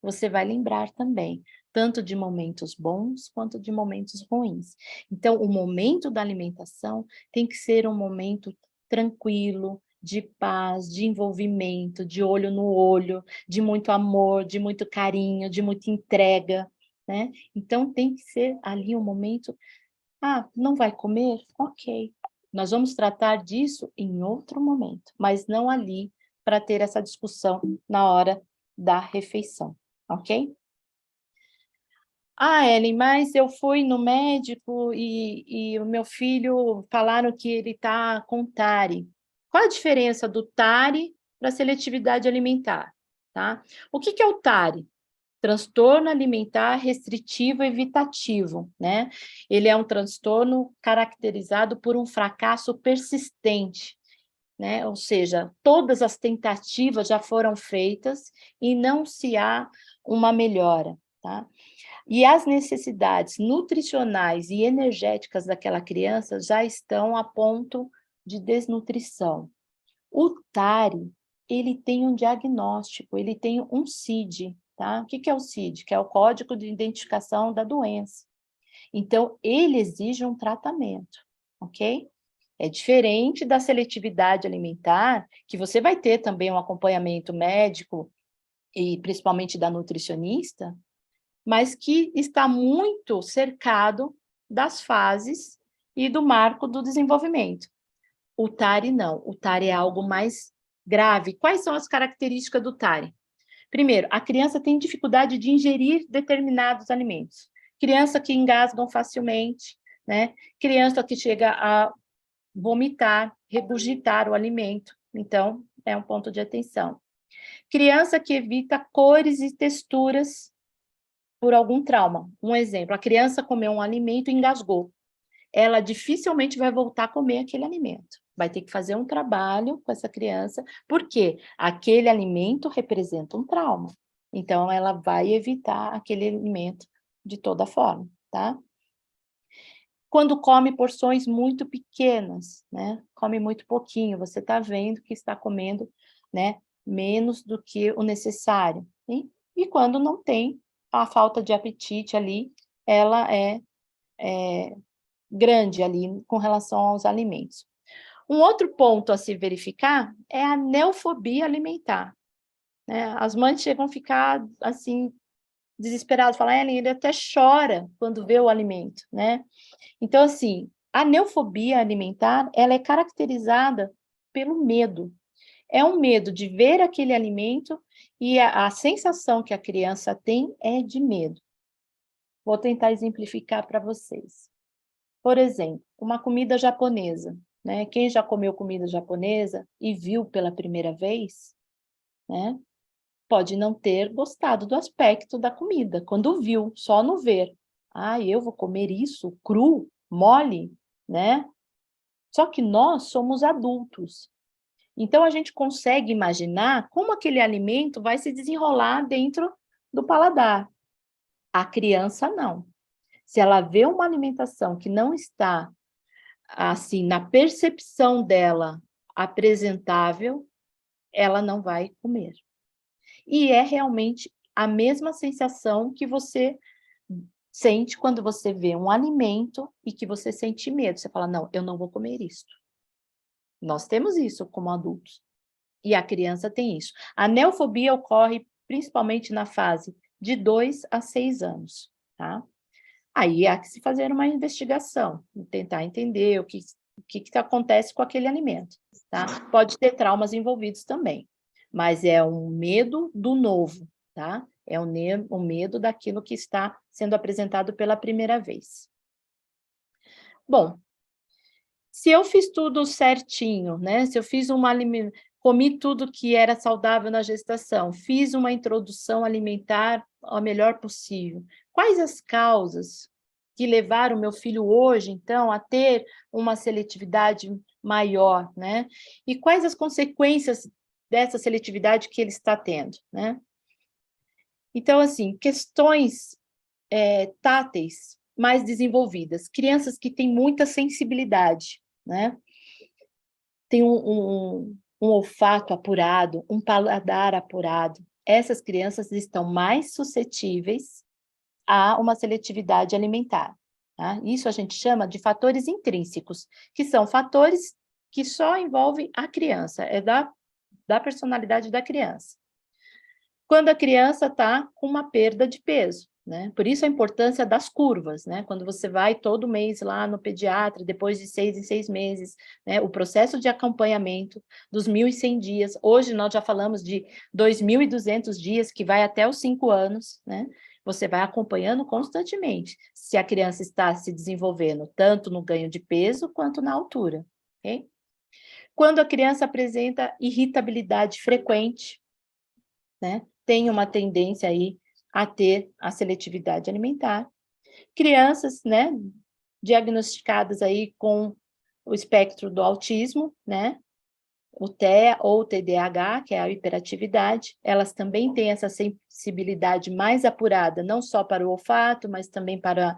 você vai lembrar também, tanto de momentos bons quanto de momentos ruins. Então, o momento da alimentação tem que ser um momento tranquilo, de paz, de envolvimento, de olho no olho, de muito amor, de muito carinho, de muita entrega, né? Então, tem que ser ali um momento, não vai comer? Ok. Nós vamos tratar disso em outro momento, mas não ali para ter essa discussão na hora da refeição, ok? Ellen, mas eu fui no médico e o meu filho falaram que ele está com TARI. Qual a diferença do TARI para a seletividade alimentar? Tá? O que é o TARI? Transtorno alimentar restritivo evitativo, né? Ele é um transtorno caracterizado por um fracasso persistente, né? Ou seja, todas as tentativas já foram feitas e não se há uma melhora, tá? E as necessidades nutricionais e energéticas daquela criança já estão a ponto de desnutrição. O TARI, ele tem um diagnóstico, ele tem um CID, tá? O que é o CID? Que é o Código de Identificação da Doença. Então, ele exige um tratamento, ok? É diferente da seletividade alimentar, que você vai ter também um acompanhamento médico e principalmente da nutricionista, mas que está muito cercado das fases e do marco do desenvolvimento. O TARI não, o TARI é algo mais grave. Quais são as características do TARI? Primeiro, a criança tem dificuldade de ingerir determinados alimentos. Criança que engasgam facilmente, né? Criança que chega a vomitar, regurgitar o alimento. Então, é um ponto de atenção. Criança que evita cores e texturas por algum trauma. Um exemplo, a criança comeu um alimento e engasgou. Ela dificilmente vai voltar a comer aquele alimento. Vai ter que fazer um trabalho com essa criança, porque aquele alimento representa um trauma. Então, ela vai evitar aquele alimento de toda forma, tá? Quando come porções muito pequenas, né? Come muito pouquinho, você está vendo que está comendo, né? menos do que o necessário. E quando não tem, a falta de apetite ali, ela é grande ali com relação aos alimentos. Um outro ponto a se verificar é a neofobia alimentar, né? As mães chegam a ficar, assim, desesperadas, falam, ele até chora quando vê o alimento, né? Então, assim, a neofobia alimentar, ela é caracterizada pelo medo. É um medo de ver aquele alimento e a sensação que a criança tem é de medo. Vou tentar exemplificar para vocês. Por exemplo, uma comida japonesa, né? Quem já comeu comida japonesa e viu pela primeira vez, né? Pode não ter gostado do aspecto da comida, quando viu, só no ver. Eu vou comer isso cru, mole, né? Só que nós somos adultos. Então, a gente consegue imaginar como aquele alimento vai se desenrolar dentro do paladar. A criança, não. Se ela vê uma alimentação que não está, assim, na percepção dela, apresentável, ela não vai comer. E é realmente a mesma sensação que você sente quando você vê um alimento e que você sente medo. Você fala, não, eu não vou comer isso. Nós temos isso como adultos. E a criança tem isso. A neofobia ocorre principalmente na fase de 2 a 6 anos, tá? Aí há que se fazer uma investigação, tentar entender o que acontece com aquele alimento, tá? Pode ter traumas envolvidos também, mas é um medo do novo, tá? É o medo daquilo que está sendo apresentado pela primeira vez. Bom, se eu fiz tudo certinho, né? Se eu fiz comi tudo que era saudável na gestação, fiz uma introdução alimentar ao melhor possível. Quais as causas que levaram meu filho hoje, então, a ter uma seletividade maior, né? E quais as consequências dessa seletividade que ele está tendo, né? Então, assim, questões táteis mais desenvolvidas, crianças que têm muita sensibilidade, né? Tem um olfato apurado, um paladar apurado. Essas crianças estão mais suscetíveis a uma seletividade alimentar, tá? Isso a gente chama de fatores intrínsecos, que são fatores que só envolvem a criança, é da personalidade da criança. Quando a criança está com uma perda de peso, né? Por isso a importância das curvas, né? Quando você vai todo mês lá no pediatra, depois de 6 em 6 meses, né? O processo de acompanhamento dos 1.100 dias, hoje nós já falamos de 2.200 dias, que vai até os 5 anos, né? Você vai acompanhando constantemente se a criança está se desenvolvendo, tanto no ganho de peso quanto na altura, ok? Quando a criança apresenta irritabilidade frequente, né? Tem uma tendência aí a ter a seletividade alimentar. Crianças, né, diagnosticadas aí com o espectro do autismo, né, o TEA ou TDAH, que é a hiperatividade, elas também têm essa sensibilidade mais apurada, não só para o olfato, mas também para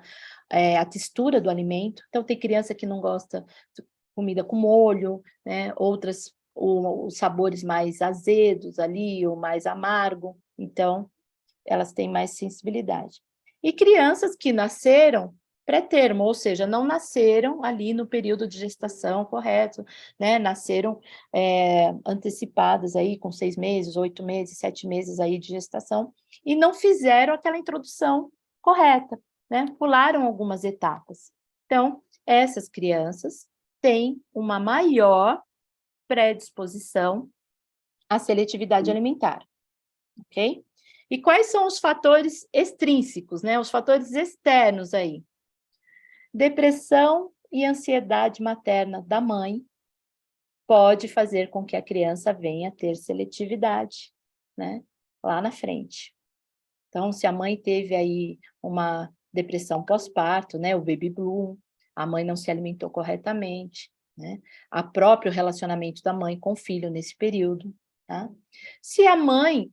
a textura do alimento. Então, tem criança que não gosta de comida com molho, né, outras os sabores mais azedos ali, ou mais amargo, então, elas têm mais sensibilidade. E crianças que nasceram pré-termo, ou seja, não nasceram ali no período de gestação correto, né? Nasceram antecipadas aí com 6 meses, 8 meses, 7 meses aí de gestação, e não fizeram aquela introdução correta, né? Pularam algumas etapas. Então, essas crianças têm uma maior predisposição à seletividade alimentar, ok? E quais são os fatores extrínsecos, né? Os fatores externos aí? Depressão e ansiedade materna da mãe pode fazer com que a criança venha a ter seletividade, né? Lá na frente. Então, se a mãe teve aí uma depressão pós-parto, né? O baby bloom, a mãe não se alimentou corretamente, né? A próprio relacionamento da mãe com o filho nesse período, tá? Se a mãe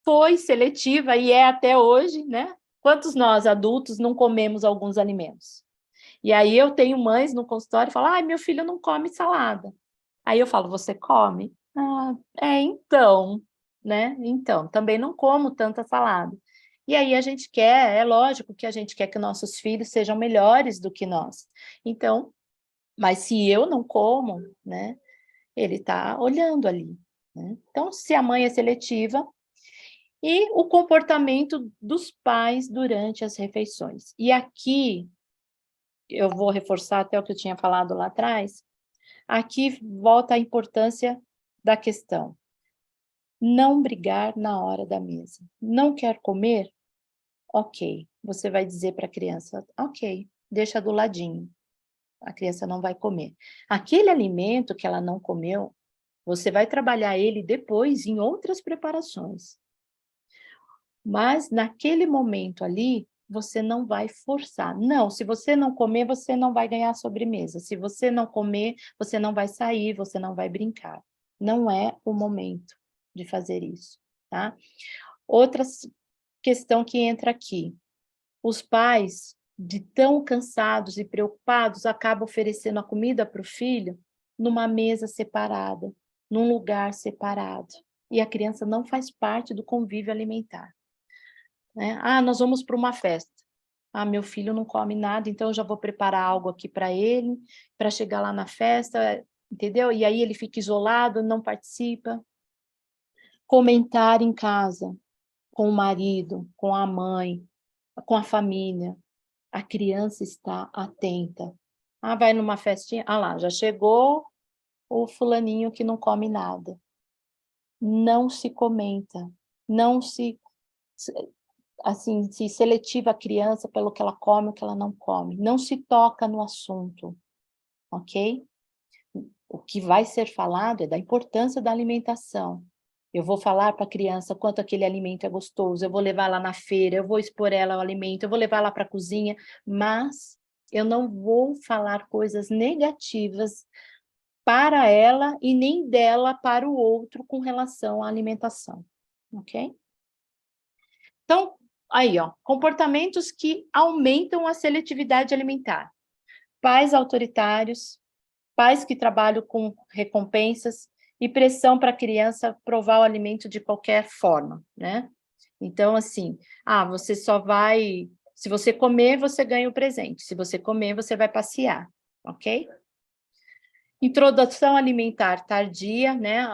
foi seletiva e é até hoje, né? Quantos nós, adultos, não comemos alguns alimentos? E aí eu tenho mães no consultório que falam, meu filho não come salada. Aí eu falo, você come? Ah, então, né? Então, também não como tanta salada. E aí a gente quer, é lógico que a gente quer que nossos filhos sejam melhores do que nós. Então, mas se eu não como, né? Ele está olhando ali, né? Então, se a mãe é seletiva, e o comportamento dos pais durante as refeições. E aqui, eu vou reforçar até o que eu tinha falado lá atrás, aqui volta a importância da questão. Não brigar na hora da mesa. Não quer comer? Ok. Você vai dizer para a criança, ok, deixa do ladinho. A criança não vai comer. Aquele alimento que ela não comeu, você vai trabalhar ele depois em outras preparações. Mas naquele momento ali, você não vai forçar. Não, se você não comer, você não vai ganhar sobremesa. Se você não comer, você não vai sair, você não vai brincar. Não é o momento de fazer isso, tá? Outra questão que entra aqui. Os pais, de tão cansados e preocupados, acabam oferecendo a comida para o filho numa mesa separada, num lugar separado. E a criança não faz parte do convívio alimentar. Né? Ah, nós vamos para uma festa. Ah, meu filho não come nada, então eu já vou preparar algo aqui para ele, para chegar lá na festa, entendeu? E aí ele fica isolado, não participa. Comentar em casa, com o marido, com a mãe, com a família. A criança está atenta. Ah, vai numa festinha, ah lá, já chegou o fulaninho que não come nada. Não se comenta, não se assim, se seletiva a criança pelo que ela come ou que ela não come. Não se toca no assunto, ok? O que vai ser falado é da importância da alimentação. Eu vou falar para a criança quanto aquele alimento é gostoso, eu vou levar lá na feira, eu vou expor ela ao alimento, eu vou levar lá para a cozinha, mas eu não vou falar coisas negativas para ela e nem dela para o outro com relação à alimentação, ok? Então, aí, ó, comportamentos que aumentam a seletividade alimentar. Pais autoritários, pais que trabalham com recompensas e pressão para a criança provar o alimento de qualquer forma, né? Então, assim, você só vai... Se você comer, você ganha o presente. Se você comer, você vai passear, ok? Introdução alimentar tardia, né?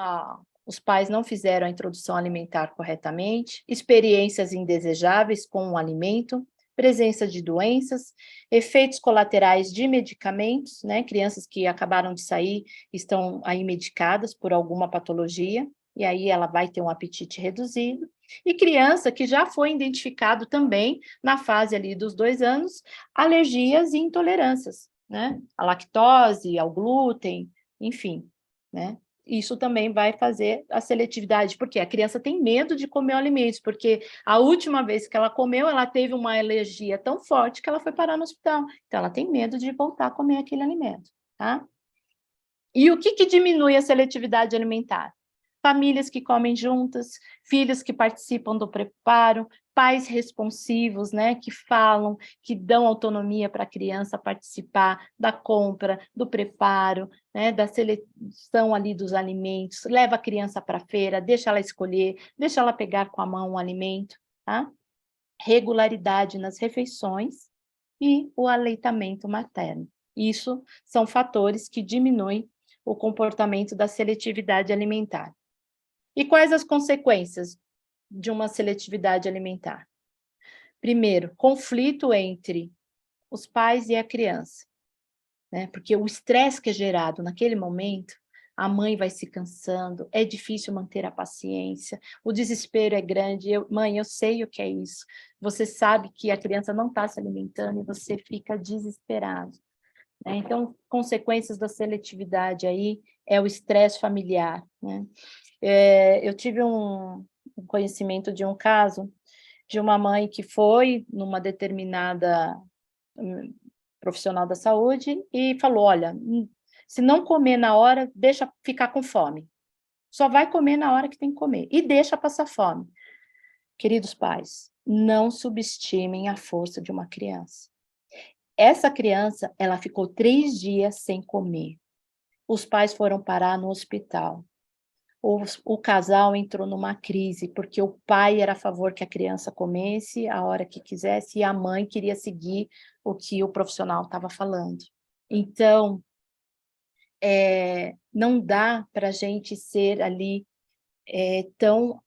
Os pais não fizeram a introdução alimentar corretamente, experiências indesejáveis com o alimento, presença de doenças, efeitos colaterais de medicamentos, né? Crianças que acabaram de sair estão aí medicadas por alguma patologia, e aí ela vai ter um apetite reduzido. E criança que já foi identificado também, na fase ali dos 2 anos, alergias e intolerâncias, né? A lactose, ao glúten, enfim, né? Isso também vai fazer a seletividade, porque a criança tem medo de comer alimentos, porque a última vez que ela comeu, ela teve uma alergia tão forte que ela foi parar no hospital. Então, ela tem medo de voltar a comer aquele alimento, tá? E o que diminui a seletividade alimentar? Famílias que comem juntas, filhos que participam do preparo, pais responsivos, né, que falam, que dão autonomia para a criança participar da compra, do preparo, né, da seleção ali dos alimentos, leva a criança para a feira, deixa ela escolher, deixa ela pegar com a mão o alimento, tá? Regularidade nas refeições e o aleitamento materno. Isso são fatores que diminuem o comportamento da seletividade alimentar. E quais as consequências de uma seletividade alimentar? Primeiro, conflito entre os pais e a criança, né? Porque o estresse que é gerado naquele momento, a mãe vai se cansando, é difícil manter a paciência, o desespero é grande. Mãe, eu sei o que é isso. Você sabe que a criança não está se alimentando e você fica desesperado, né? Então, consequências da seletividade aí é o estresse familiar, né? Eu tive um conhecimento de um caso de uma mãe que foi numa determinada profissional da saúde e falou, olha, se não comer na hora, deixa ficar com fome. Só vai comer na hora que tem que comer e deixa passar fome. Queridos pais, não subestimem a força de uma criança. Essa criança, ela ficou 3 dias sem comer. Os pais foram parar no hospital. o casal entrou numa crise, porque o pai era a favor que a criança comesse a hora que quisesse, e a mãe queria seguir o que o profissional estava falando. Então, não dá para a gente ser ali tão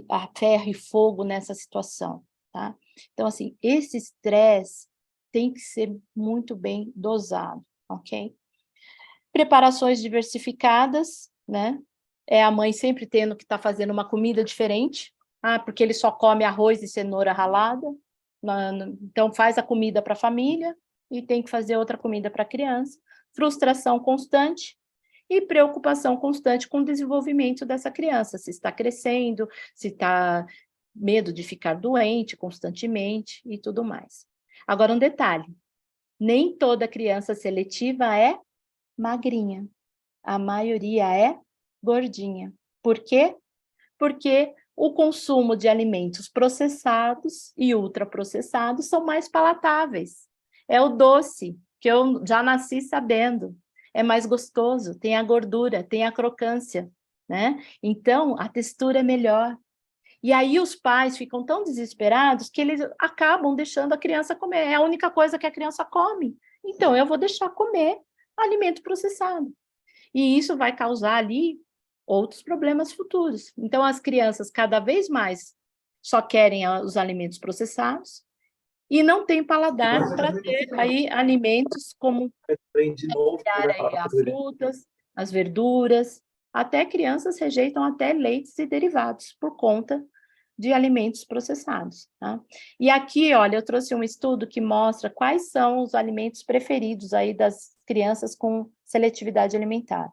a ferro e fogo nessa situação, tá? Então, assim, esse estresse tem que ser muito bem dosado, ok? Preparações diversificadas, né? É a mãe sempre tendo que estar fazendo uma comida diferente, porque ele só come arroz e cenoura ralada, então faz a comida para a família e tem que fazer outra comida para a criança. Frustração constante e preocupação constante com o desenvolvimento dessa criança, se está crescendo, se está medo de ficar doente constantemente e tudo mais. Agora, um detalhe, nem toda criança seletiva é magrinha, a maioria é gordinha. Por quê? Porque o consumo de alimentos processados e ultraprocessados são mais palatáveis. É o doce, que eu já nasci sabendo. É mais gostoso, tem a gordura, tem a crocância, né? Então, a textura é melhor. E aí os pais ficam tão desesperados que eles acabam deixando a criança comer. É a única coisa que a criança come. Então, eu vou deixar comer alimento processado. E isso vai causar ali outros problemas futuros. Então, as crianças cada vez mais só querem os alimentos processados e não têm paladar para ter aí alimentos como aí as frutas, as verduras, até crianças rejeitam até leites e derivados por conta de alimentos processados, tá? E aqui, olha, eu trouxe um estudo que mostra quais são os alimentos preferidos aí das crianças com seletividade alimentar.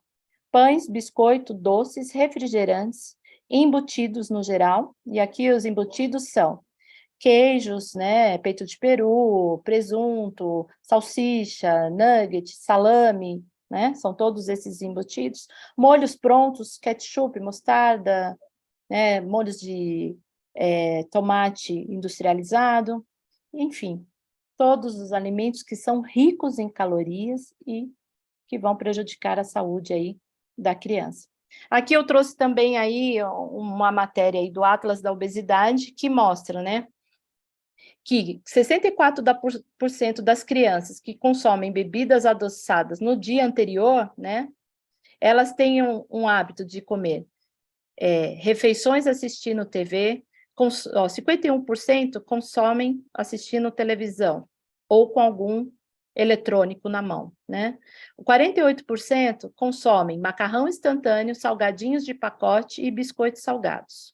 Pães, biscoito, doces, refrigerantes, embutidos no geral, e aqui os embutidos são queijos, né, peito de peru, presunto, salsicha, nugget, salame, né, são todos esses embutidos. Molhos prontos, ketchup, mostarda, né, molhos de tomate industrializado, enfim, todos os alimentos que são ricos em calorias e que vão prejudicar a saúde aí da criança. Aqui eu trouxe também aí uma matéria aí do Atlas da Obesidade que mostra, né, que 64% das crianças que consomem bebidas adoçadas no dia anterior, né, elas têm um hábito de comer refeições assistindo TV, 51% consomem assistindo televisão ou com algum eletrônico na mão, né? 48% consomem macarrão instantâneo, salgadinhos de pacote e biscoitos salgados.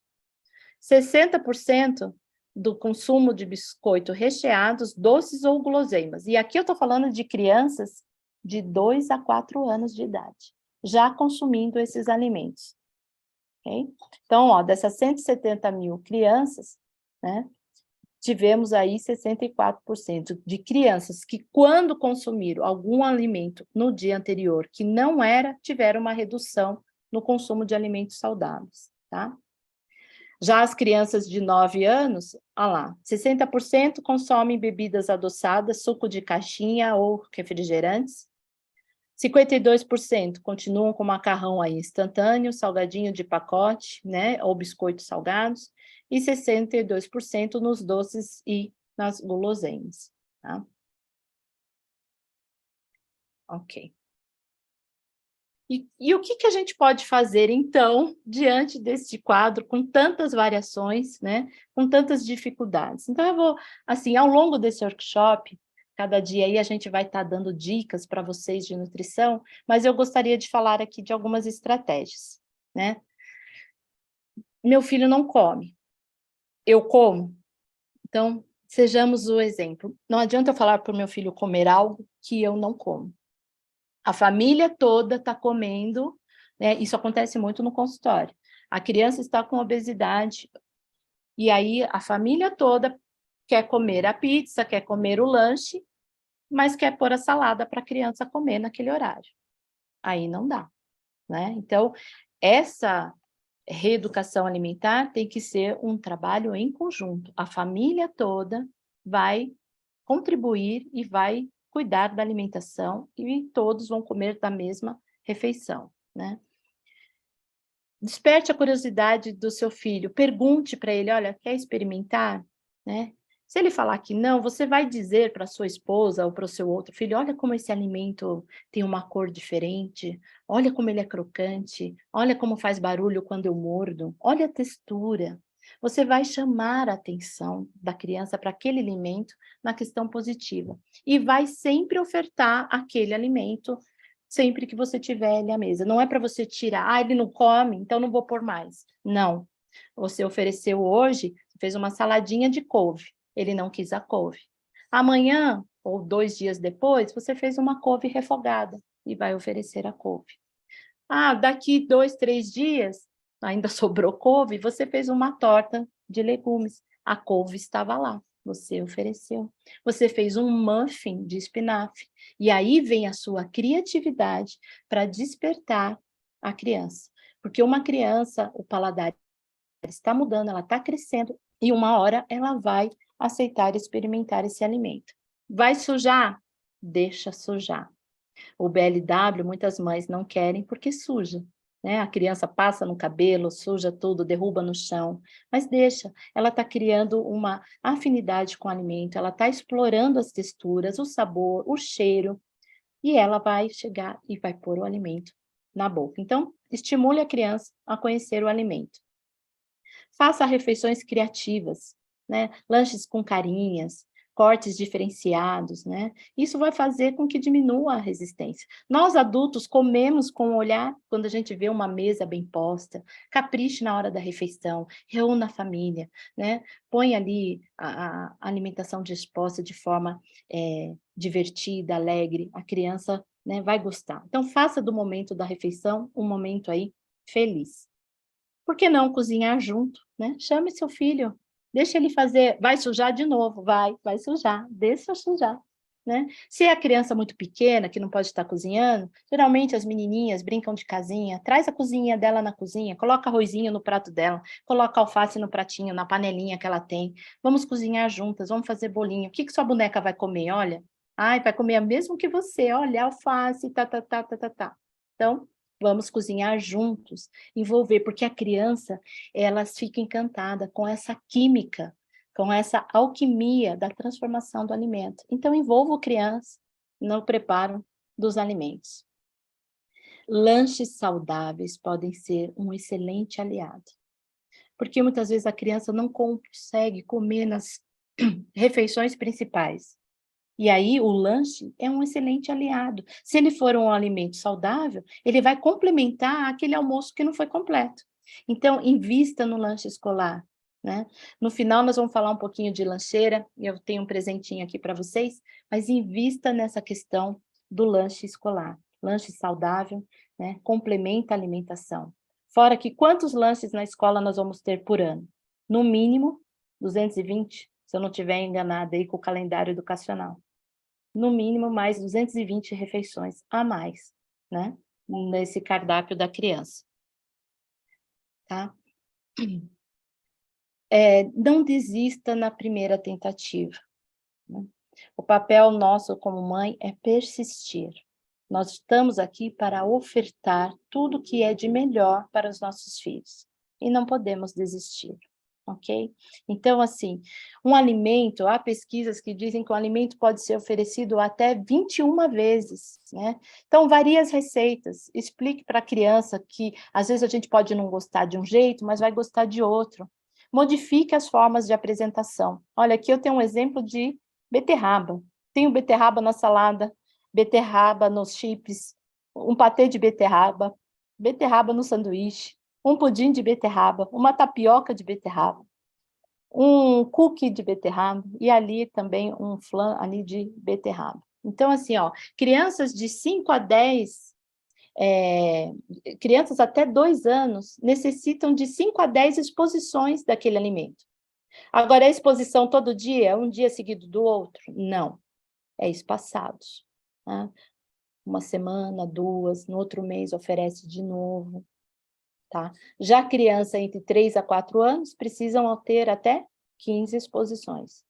60% do consumo de biscoito recheados, doces ou guloseimas. E aqui eu estou falando de crianças de 2 a 4 anos de idade, já consumindo esses alimentos. Okay? Então, ó, dessas 170 mil crianças, né, tivemos aí 64% de crianças que, quando consumiram algum alimento no dia anterior que não era, tiveram uma redução no consumo de alimentos saudáveis, tá? Já as crianças de 9 anos, olha lá, 60% consomem bebidas adoçadas, suco de caixinha ou refrigerantes, 52% continuam com macarrão aí instantâneo, salgadinho de pacote, né, ou biscoitos salgados, e 62% nos doces e nas guloseimas, tá? Ok. E o que a gente pode fazer, então, diante deste quadro, com tantas variações, né, com tantas dificuldades? Então, eu vou, assim, ao longo desse workshop, cada dia aí a gente vai estar dando dicas para vocês de nutrição, mas eu gostaria de falar aqui de algumas estratégias, né? Meu filho não come, eu como? Então, sejamos o exemplo. Não adianta eu falar para o meu filho comer algo que eu não como. A família toda está comendo, né? Isso acontece muito no consultório. A criança está com obesidade, e aí a família toda quer comer a pizza, quer comer o lanche, mas quer pôr a salada para a criança comer naquele horário. Aí não dá, né? Então, essa reeducação alimentar tem que ser um trabalho em conjunto. A família toda vai contribuir e vai cuidar da alimentação e todos vão comer da mesma refeição, né? Desperte a curiosidade do seu filho, pergunte para ele, olha, quer experimentar? Né? Se ele falar que não, você vai dizer para sua esposa ou para o seu outro filho, olha como esse alimento tem uma cor diferente, olha como ele é crocante, olha como faz barulho quando eu mordo, olha a textura. Você vai chamar a atenção da criança para aquele alimento na questão positiva e vai sempre ofertar aquele alimento sempre que você tiver ele à mesa. Não é para você tirar, ele não come, então não vou pôr mais. Não. Você ofereceu hoje, fez uma saladinha de couve, ele não quis a couve. Amanhã, ou 2 dias depois, você fez uma couve refogada e vai oferecer a couve. Ah, daqui 2, 3 dias, ainda sobrou couve, você fez uma torta de legumes. A couve estava lá, você ofereceu. Você fez um muffin de espinafre. E aí vem a sua criatividade para despertar a criança. Porque uma criança, o paladar está mudando, ela está crescendo, e uma hora ela vai aceitar experimentar esse alimento. Vai sujar? Deixa sujar. O BLW, muitas mães não querem porque suja, né? A criança passa no cabelo, suja tudo, derruba no chão, mas deixa, ela está criando uma afinidade com o alimento, ela está explorando as texturas, o sabor, o cheiro, e ela vai chegar e vai pôr o alimento na boca. Então, estimule a criança a conhecer o alimento. Faça refeições criativas, né? Lanches com carinhas, cortes diferenciados, né? Isso vai fazer com que diminua a resistência. Nós adultos comemos com o olhar quando a gente vê uma mesa bem posta, capriche na hora da refeição, reúna a família, né? Põe ali a alimentação disposta de forma divertida, alegre, a criança, né, vai gostar. Então, faça do momento da refeição um momento aí feliz. Por que não cozinhar junto, né? Chame seu filho, deixa ele fazer, vai sujar de novo, vai sujar, deixa sujar, né? Se é a criança muito pequena, que não pode estar cozinhando, geralmente as menininhas brincam de casinha, traz a cozinha dela na cozinha, coloca arrozinho no prato dela, coloca alface no pratinho, na panelinha que ela tem, vamos cozinhar juntas, vamos fazer bolinho. O que que sua boneca vai comer? Olha, ai, vai comer o mesmo que você, olha, alface, tá. Então, vamos cozinhar juntos, envolver, porque a criança, elas ficam encantada com essa química, com essa alquimia da transformação do alimento. Então, envolva a criança no preparo dos alimentos. Lanches saudáveis podem ser um excelente aliado, porque muitas vezes a criança não consegue comer nas refeições principais. E aí o lanche é um excelente aliado. Se ele for um alimento saudável, ele vai complementar aquele almoço que não foi completo. Então, invista no lanche escolar, né? No final nós vamos falar um pouquinho de lancheira, e eu tenho um presentinho aqui para vocês, mas invista nessa questão do lanche escolar. Lanche saudável, né? Complementa a alimentação. Fora que quantos lanches na escola nós vamos ter por ano? No mínimo, 220, se eu não estiver enganada aí com o calendário educacional. No mínimo, mais 220 refeições a mais, né? Nesse cardápio da criança, tá? Não desista na primeira tentativa, né? O papel nosso como mãe é persistir. Nós estamos aqui para ofertar tudo que é de melhor para os nossos filhos, e não podemos desistir. Ok? Então, assim, um alimento, há pesquisas que dizem que o alimento pode ser oferecido até 21 vezes, né? Então, varie as receitas, explique para a criança que, às vezes, a gente pode não gostar de um jeito, mas vai gostar de outro. Modifique as formas de apresentação. Olha, aqui eu tenho um exemplo de beterraba. Tenho beterraba na salada, beterraba nos chips, um patê de beterraba, beterraba no sanduíche, um pudim de beterraba, uma tapioca de beterraba, um cookie de beterraba e ali também um flan ali de beterraba. Então, assim, ó, crianças de 5 a 10, crianças até 2 anos, necessitam de 5 a 10 exposições daquele alimento. Agora, a exposição todo dia, um dia seguido do outro? Não, é espaçados, né? Uma semana, 2, no outro mês oferece de novo. Tá? Já criança entre 3 a 4 anos precisam ter até 15 exposições.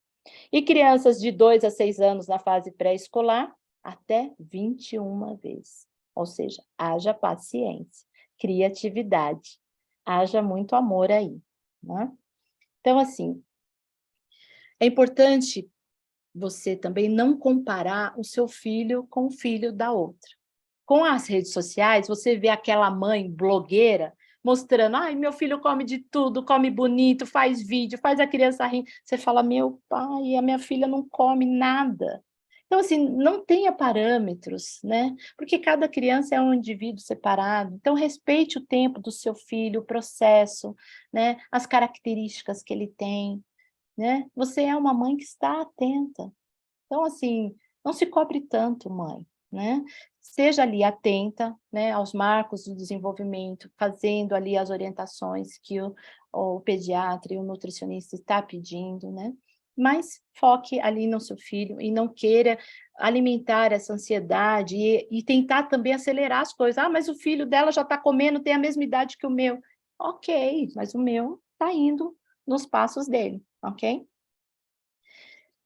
E crianças de 2 a 6 anos na fase pré-escolar, até 21 vezes. Ou seja, haja paciência, criatividade, haja muito amor aí, né? Então, assim, é importante você também não comparar o seu filho com o filho da outra. Com as redes sociais, você vê aquela mãe blogueira mostrando: "Ai, meu filho come de tudo, come bonito, faz vídeo, faz a criança rir". Você fala: "Meu pai, a minha filha não come nada". Então, assim, não tenha parâmetros, né, porque cada criança é um indivíduo separado, então respeite o tempo do seu filho, o processo, né, as características que ele tem, né. Você é uma mãe que está atenta. Então, assim, não se cobre tanto, mãe, né. Seja ali atenta, né, aos marcos do desenvolvimento, fazendo ali as orientações que o pediatra e o nutricionista está pedindo, né, mas foque ali no seu filho e não queira alimentar essa ansiedade e tentar também acelerar as coisas. "Ah, mas o filho dela já está comendo, tem a mesma idade que o meu". Ok, mas o meu está indo nos passos dele, ok?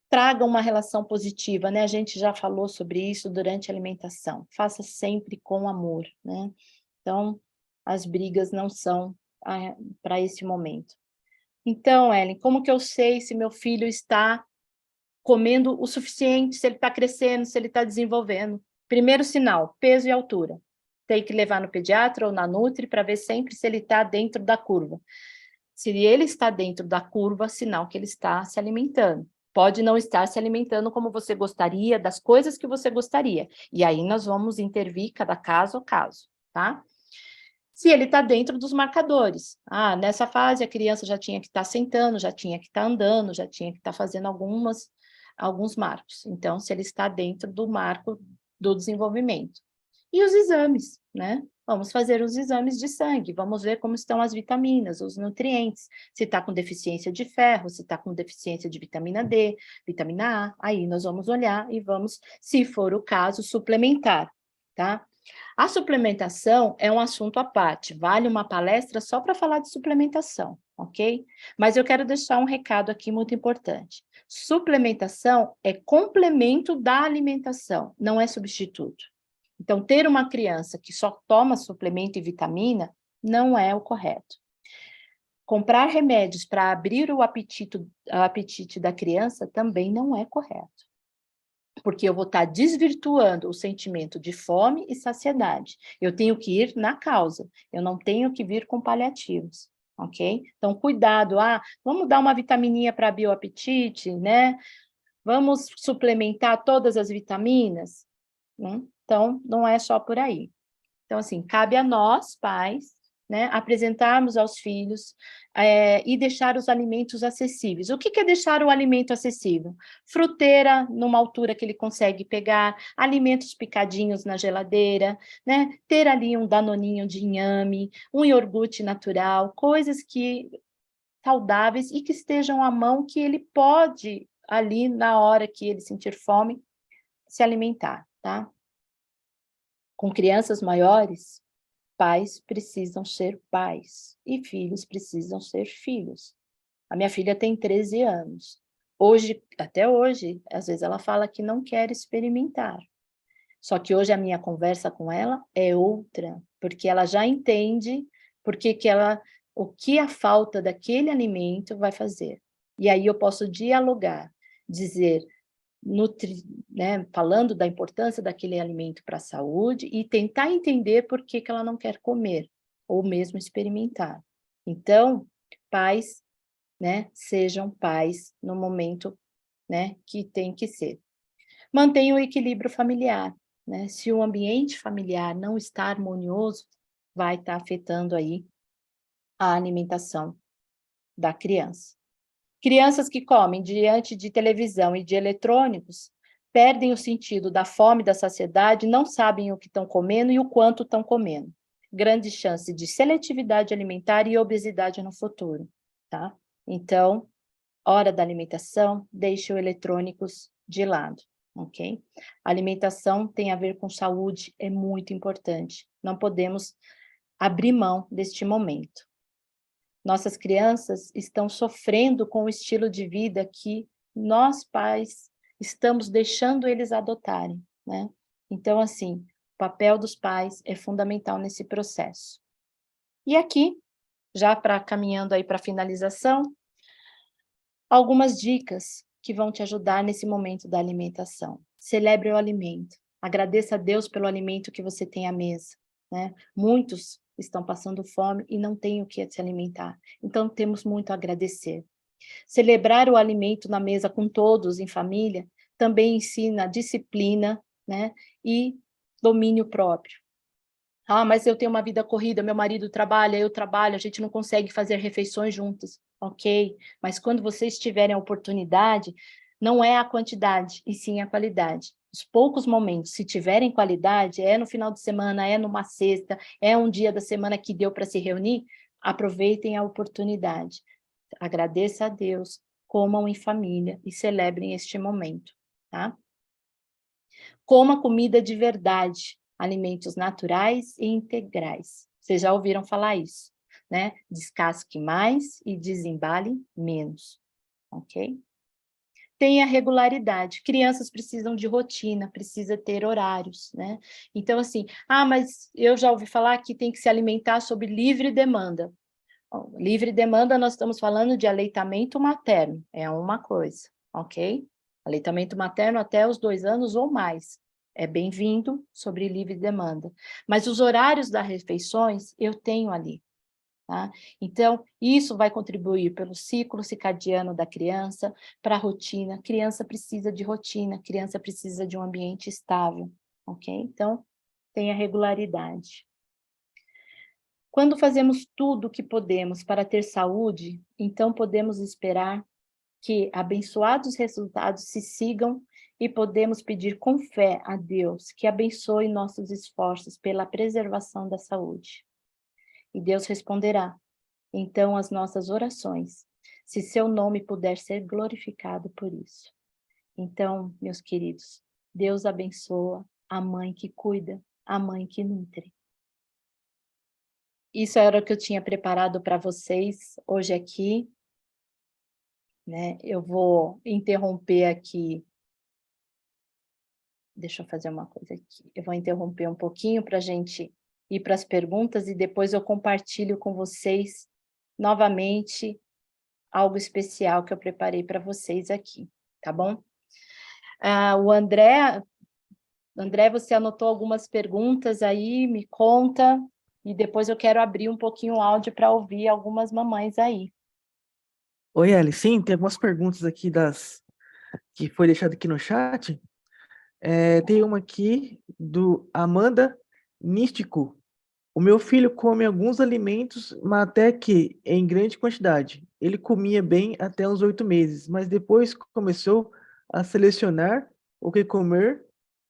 Traga uma relação positiva, né, a gente já falou sobre isso durante a alimentação, faça sempre com amor, né, então as brigas não são, para esse momento. Então, Ellen, como que eu sei se meu filho está comendo o suficiente, se ele está crescendo, se ele está desenvolvendo? Primeiro sinal, peso e altura. Tem que levar no pediatra ou na nutri para ver sempre se ele está dentro da curva. Se ele está dentro da curva, sinal que ele está se alimentando. Pode não estar se alimentando como você gostaria, das coisas que você gostaria. E aí nós vamos intervir cada caso a caso, tá? Se ele está dentro dos marcadores. Ah, nessa fase a criança já tinha que estar sentando, já tinha que estar andando, já tinha que estar fazendo alguns marcos. Então, se ele está dentro do marco do desenvolvimento. E os exames, né? Vamos fazer os exames de sangue, vamos ver como estão as vitaminas, os nutrientes, se está com deficiência de ferro, se está com deficiência de vitamina D, vitamina A, aí nós vamos olhar e vamos, se for o caso, suplementar, tá? A suplementação é um assunto à parte, vale uma palestra só para falar de suplementação, ok? Mas eu quero deixar um recado aqui muito importante. Suplementação é complemento da alimentação, não é substituto. Então, ter uma criança que só toma suplemento e vitamina não é o correto. Comprar remédios para abrir o apetite da criança também não é correto, porque eu vou estar desvirtuando o sentimento de fome e saciedade. Eu tenho que ir na causa, eu não tenho que vir com paliativos, ok? Então, cuidado, vamos dar uma vitamininha para abrir o apetite, né? Vamos suplementar todas as vitaminas, né? Então, não é só por aí. Então, assim, cabe a nós, pais, né, apresentarmos aos filhos e deixar os alimentos acessíveis. O que é deixar o alimento acessível? Fruteira numa altura que ele consegue pegar, alimentos picadinhos na geladeira, né? Ter ali um danoninho de inhame, um iogurte natural, coisas que saudáveis e que estejam à mão, que ele pode, ali na hora que ele sentir fome, se alimentar, tá? Com crianças maiores, pais precisam ser pais e filhos precisam ser filhos. A minha filha tem 13 anos. Hoje, até hoje, às vezes ela fala que não quer experimentar. Só que hoje a minha conversa com ela é outra, porque ela já entende o que a falta daquele alimento vai fazer. E aí eu posso dialogar, dizer, né, falando da importância daquele alimento para a saúde e tentar entender por que ela não quer comer, ou mesmo experimentar. Então, pais, né, sejam pais no momento, né, que tem que ser. Mantenha o equilíbrio familiar, né? Se o ambiente familiar não está harmonioso, vai estar afetando aí a alimentação da criança. Crianças que comem diante de televisão e de eletrônicos perdem o sentido da fome e da saciedade, não sabem o que estão comendo e o quanto estão comendo. Grande chance de seletividade alimentar e obesidade no futuro, tá? Então, hora da alimentação, deixe os eletrônicos de lado, ok? A alimentação tem a ver com saúde, é muito importante. Não podemos abrir mão deste momento. Nossas crianças estão sofrendo com o estilo de vida que nós, pais, estamos deixando eles adotarem, né? Então, assim, o papel dos pais é fundamental nesse processo. E aqui, já para caminhando aí para a finalização, algumas dicas que vão te ajudar nesse momento da alimentação. Celebre o alimento. Agradeça a Deus pelo alimento que você tem à mesa, né? Muitos estão passando fome e não têm o que se alimentar. Então, temos muito a agradecer. Celebrar o alimento na mesa com todos em família também ensina disciplina, né? E domínio próprio. Ah, mas eu tenho uma vida corrida, meu marido trabalha, eu trabalho, a gente não consegue fazer refeições juntos. Ok, mas quando vocês tiverem a oportunidade, não é a quantidade, e sim a qualidade. Os poucos momentos, se tiverem qualidade, é no final de semana, é numa sexta, é um dia da semana que deu para se reunir, aproveitem a oportunidade. Agradeça a Deus, comam em família e celebrem este momento, tá? Coma comida de verdade, alimentos naturais e integrais. Vocês já ouviram falar isso, né? Descasque mais e desembale menos, ok? Tenha regularidade. Crianças precisam de rotina, precisa ter horários, né? Então, assim, mas eu já ouvi falar que tem que se alimentar sob livre demanda. Bom, livre demanda, nós estamos falando de aleitamento materno, é uma coisa, ok? Aleitamento materno até os 2 anos ou mais. É bem-vindo sobre livre demanda. Mas os horários das refeições eu tenho ali, tá? Então, isso vai contribuir pelo ciclo circadiano da criança, para a rotina. Criança precisa de rotina, criança precisa de um ambiente estável, ok? Então, tenha regularidade. Quando fazemos tudo o que podemos para ter saúde, então podemos esperar que abençoados resultados se sigam e podemos pedir com fé a Deus que abençoe nossos esforços pela preservação da saúde. E Deus responderá, então, as nossas orações, se seu nome puder ser glorificado por isso. Então, meus queridos, Deus abençoa a mãe que cuida, a mãe que nutre. Isso era o que eu tinha preparado para vocês hoje aqui, né? Eu vou interromper aqui, deixa eu fazer uma coisa aqui. Eu vou interromper um pouquinho para a gente ir para as perguntas e depois eu compartilho com vocês novamente algo especial que eu preparei para vocês aqui, tá bom? O André, você anotou algumas perguntas aí, me conta, e depois eu quero abrir um pouquinho o áudio para ouvir algumas mamães aí. Oi, Eli. Sim, tem algumas perguntas aqui que foi deixado aqui no chat. Tem uma aqui do Amanda Nístico. O meu filho come alguns alimentos, mas até que em grande quantidade. Ele comia bem até uns 8 meses, mas depois começou a selecionar o que comer,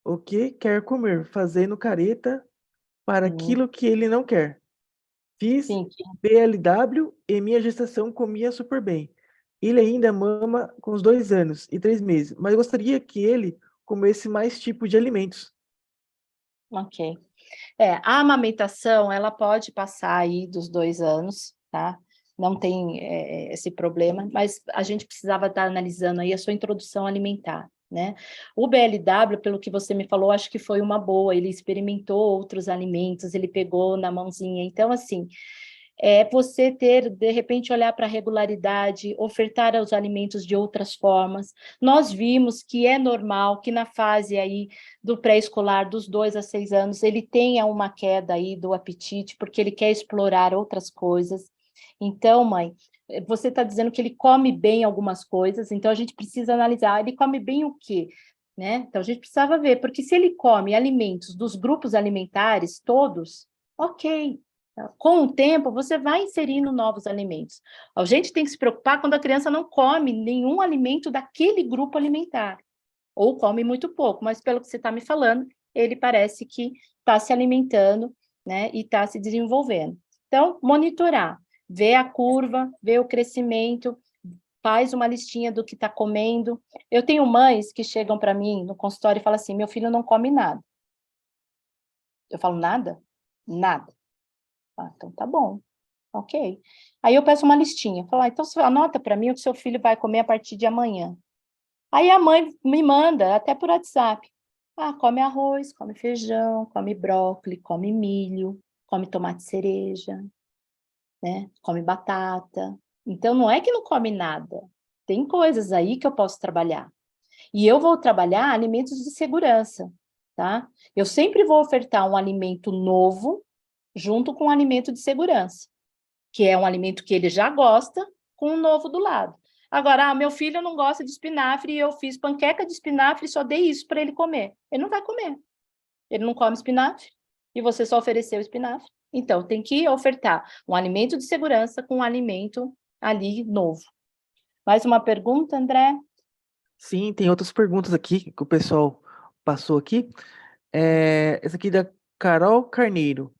o que quer comer, fazendo careta para Hum, aquilo que ele não quer. Fiz sim, BLW e minha gestação comia super bem. Ele ainda mama com os 2 anos e 3 meses, mas gostaria que ele comesse mais tipos de alimentos. ok. A amamentação, ela pode passar aí dos 2 anos, tá? Não tem esse problema, mas a gente precisava estar analisando aí a sua introdução alimentar, né? O BLW, pelo que você me falou, acho que foi uma boa, ele experimentou outros alimentos, ele pegou na mãozinha, então, assim, você ter, de repente, olhar para a regularidade, ofertar os alimentos de outras formas. Nós vimos que é normal que na fase aí do pré-escolar, dos 2 a 6 anos, ele tenha uma queda aí do apetite, porque ele quer explorar outras coisas. Então, mãe, você está dizendo que ele come bem algumas coisas, então a gente precisa analisar, ele come bem o quê? Né? Então, a gente precisava ver, porque se ele come alimentos dos grupos alimentares todos, ok, com o tempo, você vai inserindo novos alimentos. A gente tem que se preocupar quando a criança não come nenhum alimento daquele grupo alimentar, ou come muito pouco, mas pelo que você está me falando, ele parece que está se alimentando, né, e está se desenvolvendo. Então, monitorar, ver a curva, ver o crescimento, faz uma listinha do que está comendo. Eu tenho mães que chegam para mim no consultório e falam assim, meu filho não come nada. Eu falo, nada? Nada. Então tá bom. Ok. Aí eu peço uma listinha. Falo, então você anota para mim o que seu filho vai comer a partir de amanhã. Aí a mãe me manda, até por WhatsApp. Come arroz, come feijão, come brócolis, come milho, come tomate cereja. né? Come batata. Então, não é que não come nada. Tem coisas aí que eu posso trabalhar. E eu vou trabalhar alimentos de segurança, tá? Eu sempre vou ofertar um alimento novo junto com um alimento de segurança, que é um alimento que ele já gosta, com um novo do lado. Agora, meu filho não gosta de espinafre e eu fiz panqueca de espinafre e só dei isso para ele comer. Ele não vai comer. Ele não come espinafre e você só ofereceu espinafre. Então, tem que ofertar um alimento de segurança com um alimento ali novo. Mais uma pergunta, André? Sim, tem outras perguntas aqui que o pessoal passou aqui. Essa aqui da Carol Carneiro.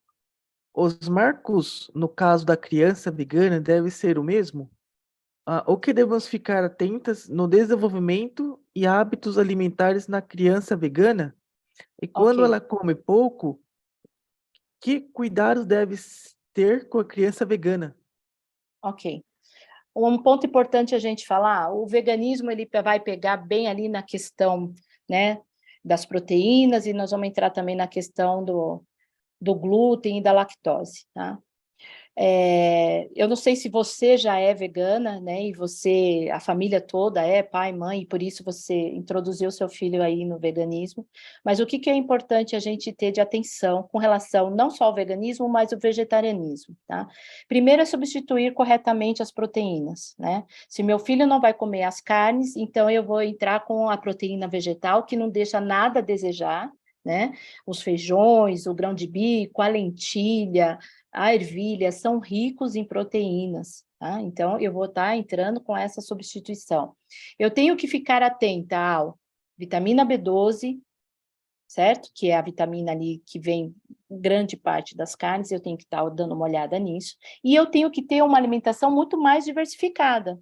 Os marcos, no caso da criança vegana, deve ser o mesmo? O que devemos ficar atentas no desenvolvimento e hábitos alimentares na criança vegana? E quando Ok, ela come pouco, que cuidados deve ter com a criança vegana? ok. Um ponto importante a gente falar, o veganismo ele vai pegar bem ali na questão, né, das proteínas e nós vamos entrar também na questão do glúten e da lactose, tá? Eu não sei se você já é vegana, né? E você, a família toda é pai, mãe, e por isso você introduziu seu filho aí no veganismo. Mas o que que é importante a gente ter de atenção com relação não só ao veganismo, mas ao vegetarianismo, tá? Primeiro é substituir corretamente as proteínas, né? Se meu filho não vai comer as carnes, então eu vou entrar com a proteína vegetal, que não deixa nada a desejar, né? Os feijões, o grão de bico, a lentilha, a ervilha são ricos em proteínas, tá? Então, eu vou estar entrando com essa substituição. Eu tenho que ficar atenta ao vitamina B12, certo? Que é a vitamina ali que vem grande parte das carnes, eu tenho que estar dando uma olhada nisso. E eu tenho que ter uma alimentação muito mais diversificada,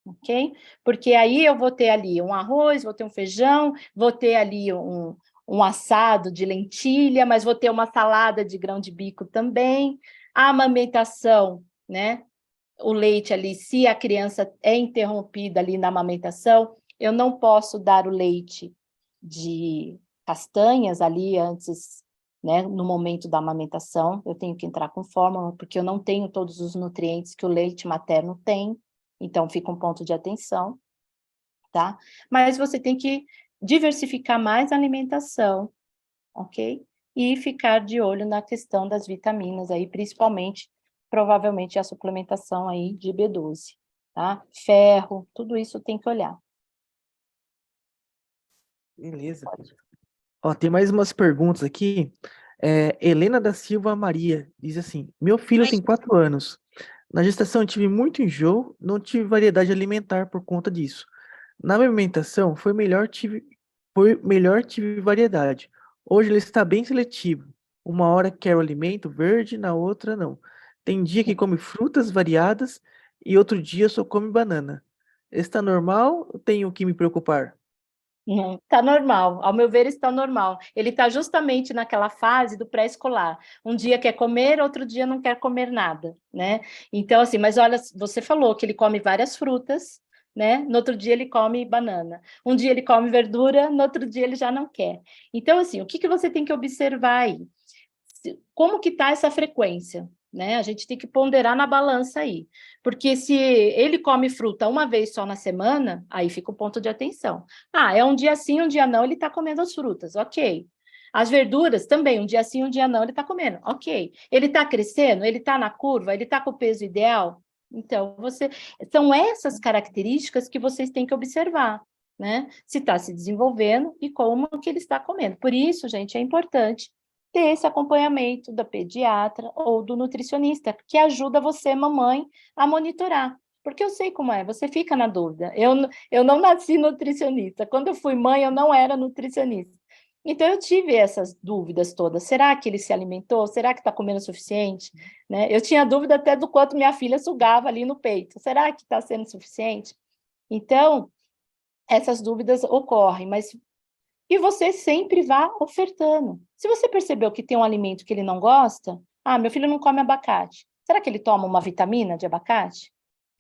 ok? Porque aí eu vou ter ali um arroz, vou ter um feijão, vou ter ali um assado de lentilha, mas vou ter uma salada de grão de bico também. A amamentação, né? O leite ali, se a criança é interrompida ali na amamentação, eu não posso dar o leite de castanhas ali antes, né, no momento da amamentação, eu tenho que entrar com fórmula, porque eu não tenho todos os nutrientes que o leite materno tem, então fica um ponto de atenção, tá? Mas você tem que diversificar mais a alimentação, ok? E ficar de olho na questão das vitaminas aí, principalmente, provavelmente a suplementação aí de B12, tá? Ferro, tudo isso tem que olhar. Beleza. Ó, tem mais umas perguntas aqui. Helena da Silva Maria diz assim: Meu filho tem 4 anos. Na gestação eu tive muito enjoo, não tive variedade alimentar por conta disso. Na alimentação foi melhor tive variedade. Hoje ele está bem seletivo. Uma hora quer o alimento verde, na outra não. Tem dia que come frutas variadas e outro dia só come banana. Está normal ou tenho que me preocupar? Não, tá normal, ao meu ver está normal. Ele está justamente naquela fase do pré-escolar. Um dia quer comer, outro dia não quer comer nada, né? Então, assim, mas olha, você falou que ele come várias frutas, né? No outro dia ele come banana. Um dia ele come verdura, no outro dia ele já não quer. Então, assim, o que que você tem que observar aí? Como que está essa frequência? Né? A gente tem que ponderar na balança aí, porque se ele come fruta uma vez só na semana, aí fica o ponto de atenção. É um dia sim, um dia não, ele está comendo as frutas, ok. As verduras também, um dia sim, um dia não, ele está comendo, ok. Ele está crescendo, ele está na curva, ele está com o peso ideal. Então, são essas características que vocês têm que observar, né? Se está se desenvolvendo e como que ele está comendo. Por isso, gente, é importante ter esse acompanhamento da pediatra ou do nutricionista, que ajuda você, mamãe, a monitorar. Porque eu sei como é, você fica na dúvida. Eu não nasci nutricionista. Quando eu fui mãe, eu não era nutricionista. Então, eu tive essas dúvidas todas. Será que ele se alimentou? Será que está comendo o suficiente? Né? Eu tinha dúvida até do quanto minha filha sugava ali no peito. Será que está sendo suficiente? Então, essas dúvidas ocorrem, mas e você sempre vá ofertando. Se você percebeu que tem um alimento que ele não gosta, meu filho não come abacate. Será que ele toma uma vitamina de abacate?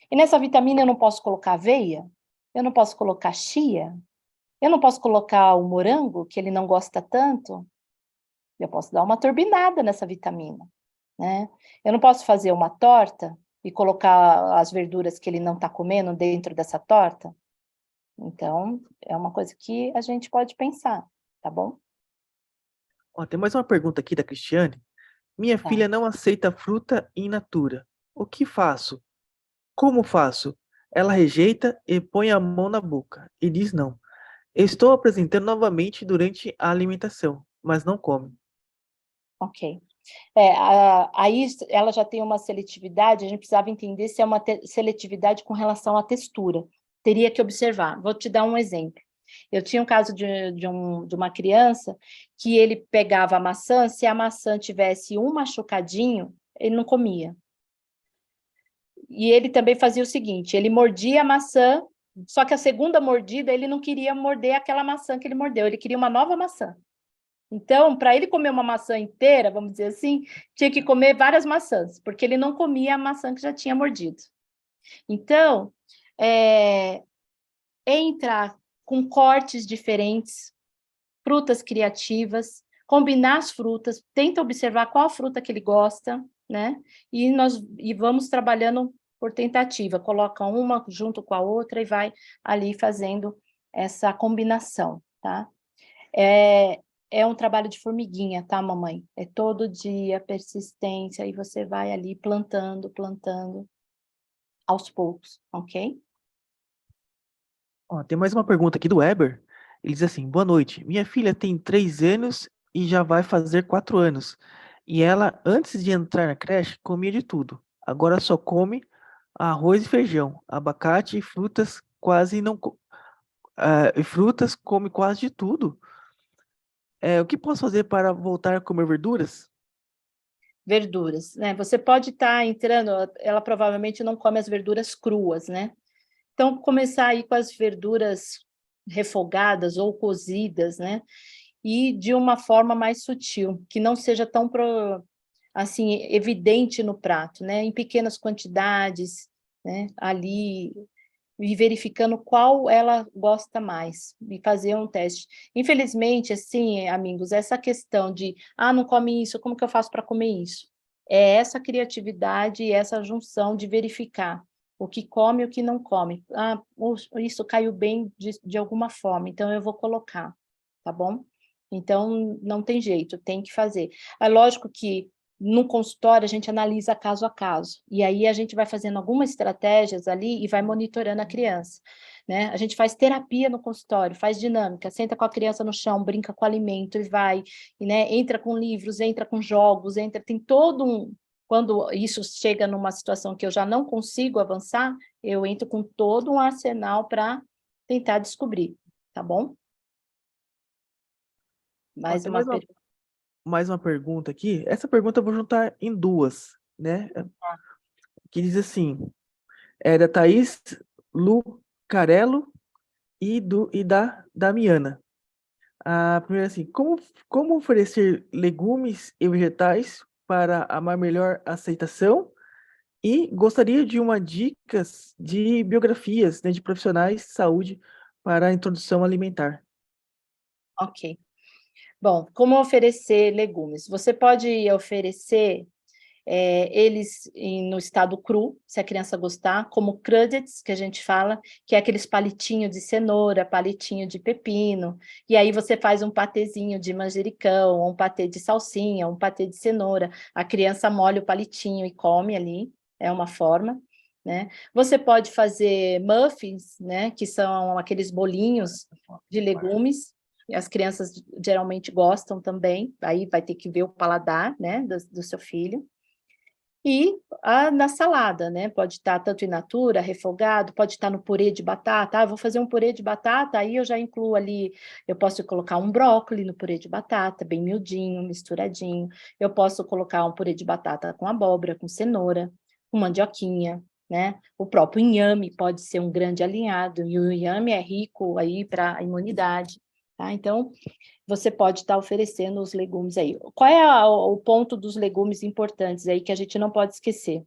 E nessa vitamina eu não posso colocar aveia? Eu não posso colocar chia? Eu não posso colocar o morango, que ele não gosta tanto? Eu posso dar uma turbinada nessa vitamina. né? Eu não posso fazer uma torta e colocar as verduras que ele não está comendo dentro dessa torta? Então, é uma coisa que a gente pode pensar, tá bom? Ó, tem mais uma pergunta aqui da Cristiane. Minha Tá. filha não aceita fruta in natura. O que faço? Como faço? Ela rejeita e põe a mão na boca e diz não. Estou apresentando novamente durante a alimentação, mas não come. Ok. Aí ela já tem uma seletividade, a gente precisava entender se é uma seletividade com relação à textura. Teria que observar. Vou te dar um exemplo. Eu tinha um caso de uma criança que ele pegava a maçã, se a maçã tivesse um machucadinho, ele não comia. E ele também fazia o seguinte, ele mordia a maçã, só que a segunda mordida ele não queria morder aquela maçã que ele mordeu, ele queria uma nova maçã. Então, para ele comer uma maçã inteira, vamos dizer assim, tinha que comer várias maçãs, porque ele não comia a maçã que já tinha mordido. Então, é, entrar com cortes diferentes, frutas criativas, combinar as frutas, tenta observar qual fruta que ele gosta, né? E vamos trabalhando por tentativa, coloca uma junto com a outra e vai ali fazendo essa combinação, tá? É, é um trabalho de formiguinha, tá, mamãe? É todo dia, persistência, e você vai ali plantando, plantando, aos poucos, ok? Ó, tem mais uma pergunta aqui do Weber. Ele diz assim: Boa noite. Minha filha tem 3 anos e já vai fazer 4 anos. E ela, antes de entrar na creche, comia de tudo. Agora só come arroz e feijão, abacate e frutas quase não. E frutas come quase de tudo. O que posso fazer para voltar a comer verduras? Verduras, né? Você pode estar entrando, ela provavelmente não come as verduras cruas, né? Então, começar aí com as verduras refogadas ou cozidas, né? E de uma forma mais sutil, que não seja tão assim evidente no prato, né? Em pequenas quantidades, né? Ali e verificando qual ela gosta mais e fazer um teste. Infelizmente, assim, amigos, essa questão de não come isso, como que eu faço para comer isso? É essa criatividade e essa junção de verificar o que come e o que não come. Isso caiu bem de alguma forma, então eu vou colocar, tá bom? Então, não tem jeito, tem que fazer. É lógico que no consultório a gente analisa caso a caso, e aí a gente vai fazendo algumas estratégias ali e vai monitorando a criança, né? A gente faz terapia no consultório, faz dinâmica, senta com a criança no chão, brinca com o alimento e vai, né? Entra com livros, entra com jogos, tem todo um... Quando isso chega numa situação que eu já não consigo avançar, eu entro com todo um arsenal para tentar descobrir, tá bom? Ó, Mais tem uma mais pergunta. mais uma pergunta aqui. Essa pergunta eu vou juntar em duas, né? Que diz assim: é da Thaís Lucarello e da Damiana. A primeira assim, como oferecer legumes e vegetais para amar melhor a aceitação? E gostaria de uma dicas de biografias, né, de profissionais de saúde para a introdução alimentar. Ok. Bom, como oferecer legumes? Você pode oferecer eles no estado cru, se a criança gostar, como crudités, que a gente fala, que é aqueles palitinhos de cenoura, palitinho de pepino, e aí você faz um patezinho de manjericão, um patê de salsinha, um patê de cenoura, a criança molha o palitinho e come ali, é uma forma, né? Você pode fazer muffins, né, que são aqueles bolinhos de legumes, e as crianças geralmente gostam também, aí vai ter que ver o paladar, né, do seu filho. E na salada, né? Pode estar tanto in natura, refogado, pode estar no purê de batata. Eu vou fazer um purê de batata, aí eu já incluo ali, eu posso colocar um brócolis no purê de batata, bem miudinho, misturadinho. Eu posso colocar um purê de batata com abóbora, com cenoura, com mandioquinha, né? O próprio inhame pode ser um grande alinhado, e o inhame é rico aí para a imunidade, tá? Então, você pode estar oferecendo os legumes aí. Qual é o ponto dos legumes importantes aí que a gente não pode esquecer?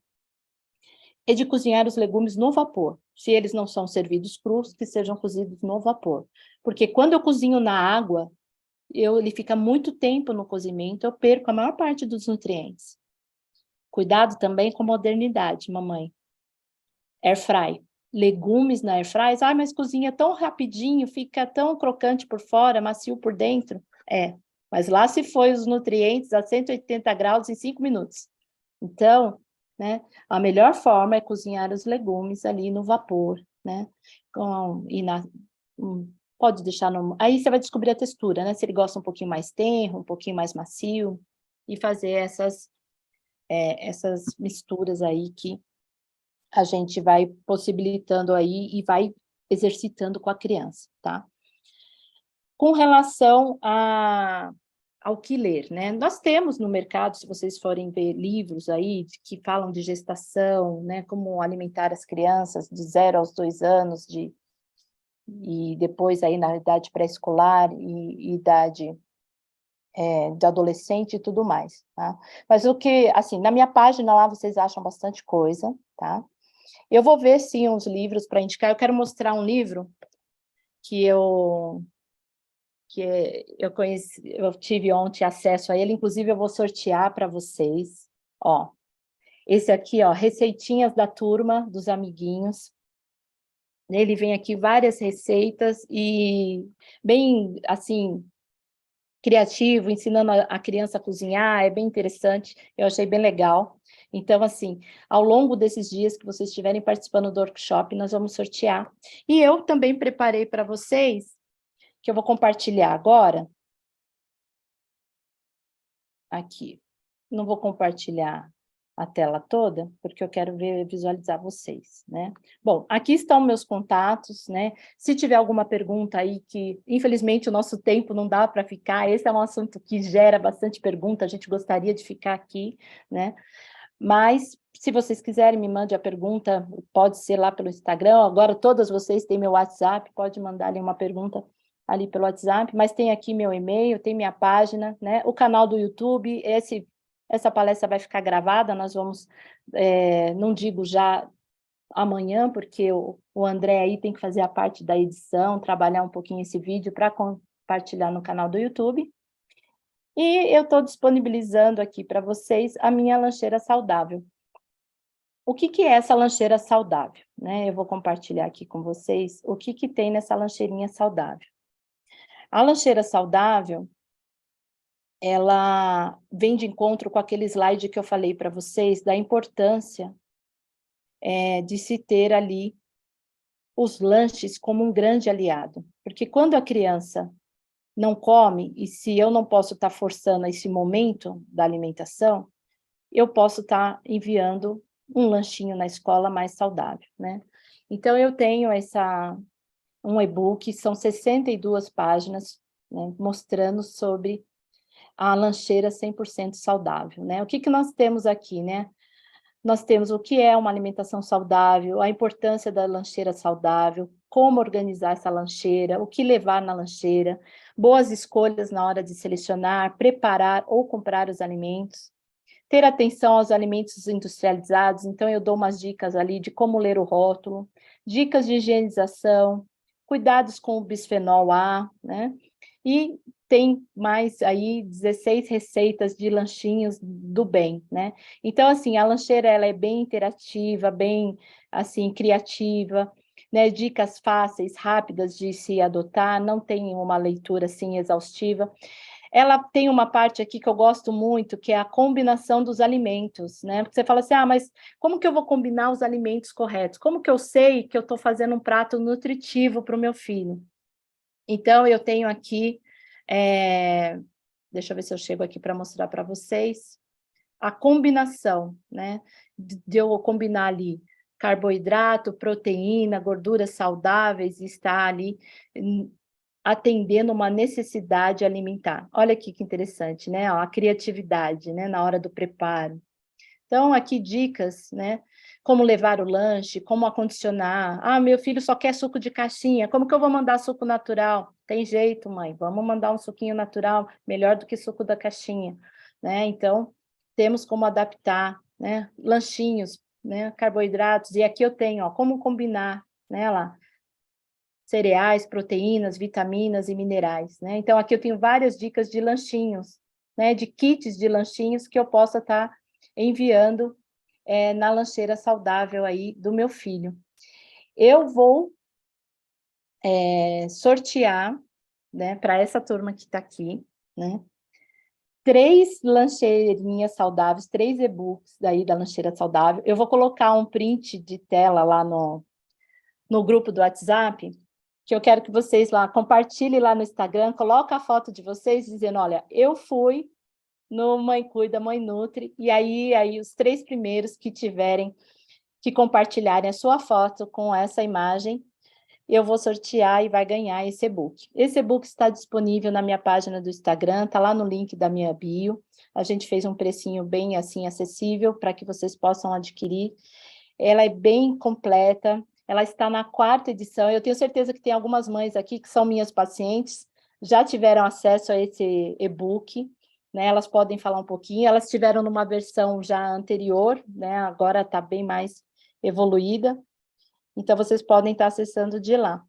É de cozinhar os legumes no vapor. Se eles não são servidos crus, que sejam cozidos no vapor. Porque quando eu cozinho na água, ele fica muito tempo no cozimento, eu perco a maior parte dos nutrientes. Cuidado também com modernidade, mamãe. Air fry. Legumes na air fry, mas cozinha tão rapidinho, fica tão crocante por fora, macio por dentro. Mas lá se foi os nutrientes a 180 graus em 5 minutos. Então, né, a melhor forma é cozinhar os legumes ali no vapor, né? Pode deixar no... Aí você vai descobrir a textura, né? Se ele gosta um pouquinho mais tenro, um pouquinho mais macio, e fazer essas misturas aí que a gente vai possibilitando aí e vai exercitando com a criança, tá? Com relação ao que ler, né? Nós temos no mercado, se vocês forem ver livros aí que falam de gestação, né? Como alimentar as crianças de 0 aos 2 anos, e depois aí na idade pré-escolar e idade de adolescente e tudo mais, tá? Mas o que, assim, na minha página lá vocês acham bastante coisa, tá? Eu vou ver, sim, uns livros para indicar. Eu quero mostrar um livro que eu conheci, eu tive ontem acesso a ele, inclusive eu vou sortear para vocês. Ó, esse aqui, ó, Receitinhas da Turma dos Amiguinhos. Ele vem aqui várias receitas e bem, assim, criativo, ensinando a criança a cozinhar, é bem interessante, eu achei bem legal. Então, assim, ao longo desses dias que vocês estiverem participando do workshop, nós vamos sortear. E eu também preparei para vocês, que eu vou compartilhar agora. Aqui. Não vou compartilhar a tela toda, porque eu quero visualizar vocês, né? Bom, aqui estão meus contatos, né? Se tiver alguma pergunta aí que, infelizmente, o nosso tempo não dá para ficar, esse é um assunto que gera bastante pergunta, a gente gostaria de ficar aqui, né? Mas, se vocês quiserem, me mande a pergunta, pode ser lá pelo Instagram, agora todas vocês têm meu WhatsApp, pode mandar ali uma pergunta ali pelo WhatsApp, mas tem aqui meu e-mail, tem minha página, né? O canal do YouTube, essa palestra vai ficar gravada, nós vamos, não digo já amanhã, porque o André aí tem que fazer a parte da edição, trabalhar um pouquinho esse vídeo para compartilhar no canal do YouTube. E eu estou disponibilizando aqui para vocês a minha lancheira saudável. O que é essa lancheira saudável, né? Eu vou compartilhar aqui com vocês o que tem nessa lancheirinha saudável. A lancheira saudável, ela vem de encontro com aquele slide que eu falei para vocês, da importância de se ter ali os lanches como um grande aliado. Porque quando a criança não come, e se eu não posso estar forçando esse momento da alimentação, eu posso estar enviando um lanchinho na escola mais saudável, né? Então, eu tenho um e-book, são 62 páginas, né, mostrando sobre a lancheira 100% saudável, né? O que nós temos aqui, né? Nós temos o que é uma alimentação saudável, a importância da lancheira saudável, como organizar essa lancheira, o que levar na lancheira, boas escolhas na hora de selecionar, preparar ou comprar os alimentos, ter atenção aos alimentos industrializados, então eu dou umas dicas ali de como ler o rótulo, dicas de higienização, cuidados com o bisfenol A, né? E tem mais aí 16 receitas de lanchinhos do bem, né? Então, assim, a lancheira ela é bem interativa, bem, assim, criativa, né? Dicas fáceis, rápidas de se adotar, não tem uma leitura, assim, exaustiva. Ela tem uma parte aqui que eu gosto muito, que é a combinação dos alimentos, né? Porque você fala assim, mas como que eu vou combinar os alimentos corretos? Como que eu sei que eu estou fazendo um prato nutritivo para o meu filho? Então, eu tenho aqui, deixa eu ver se eu chego aqui para mostrar para vocês, a combinação, né? De eu combinar ali carboidrato, proteína, gorduras saudáveis, e estar ali atendendo uma necessidade alimentar. Olha aqui que interessante, né? A criatividade, né? Na hora do preparo. Então, aqui dicas, né? Como levar o lanche, como acondicionar. Meu filho só quer suco de caixinha, como que eu vou mandar suco natural? Tem jeito, mãe, vamos mandar um suquinho natural, melhor do que suco da caixinha, né? Então, temos como adaptar, né? Lanchinhos, né? Carboidratos, e aqui eu tenho, ó, como combinar, né? Lá, cereais, proteínas, vitaminas e minerais, né? Então, aqui eu tenho várias dicas de lanchinhos, né? De kits de lanchinhos que eu possa estar enviando na lancheira saudável aí do meu filho. Eu vou sortear, né, para essa turma que está aqui, né, 3 lancheirinhas saudáveis, 3 e-books daí da lancheira saudável. Eu vou colocar um print de tela lá no grupo do WhatsApp, que eu quero que vocês lá compartilhem lá no Instagram, coloca a foto de vocês dizendo, olha, eu fui no Mãe Cuida, Mãe Nutri, e aí os 3 primeiros que tiverem que compartilharem a sua foto com essa imagem, eu vou sortear e vai ganhar esse e-book. Esse e-book está disponível na minha página do Instagram, está lá no link da minha bio. A gente fez um precinho bem assim acessível para que vocês possam adquirir. Ela é bem completa, ela está na 4ª edição. Eu tenho certeza que tem algumas mães aqui que são minhas pacientes, já tiveram acesso a esse e-book, né? Elas podem falar um pouquinho, elas tiveram numa versão já anterior, né? Agora está bem mais evoluída. Então, vocês podem estar acessando de lá.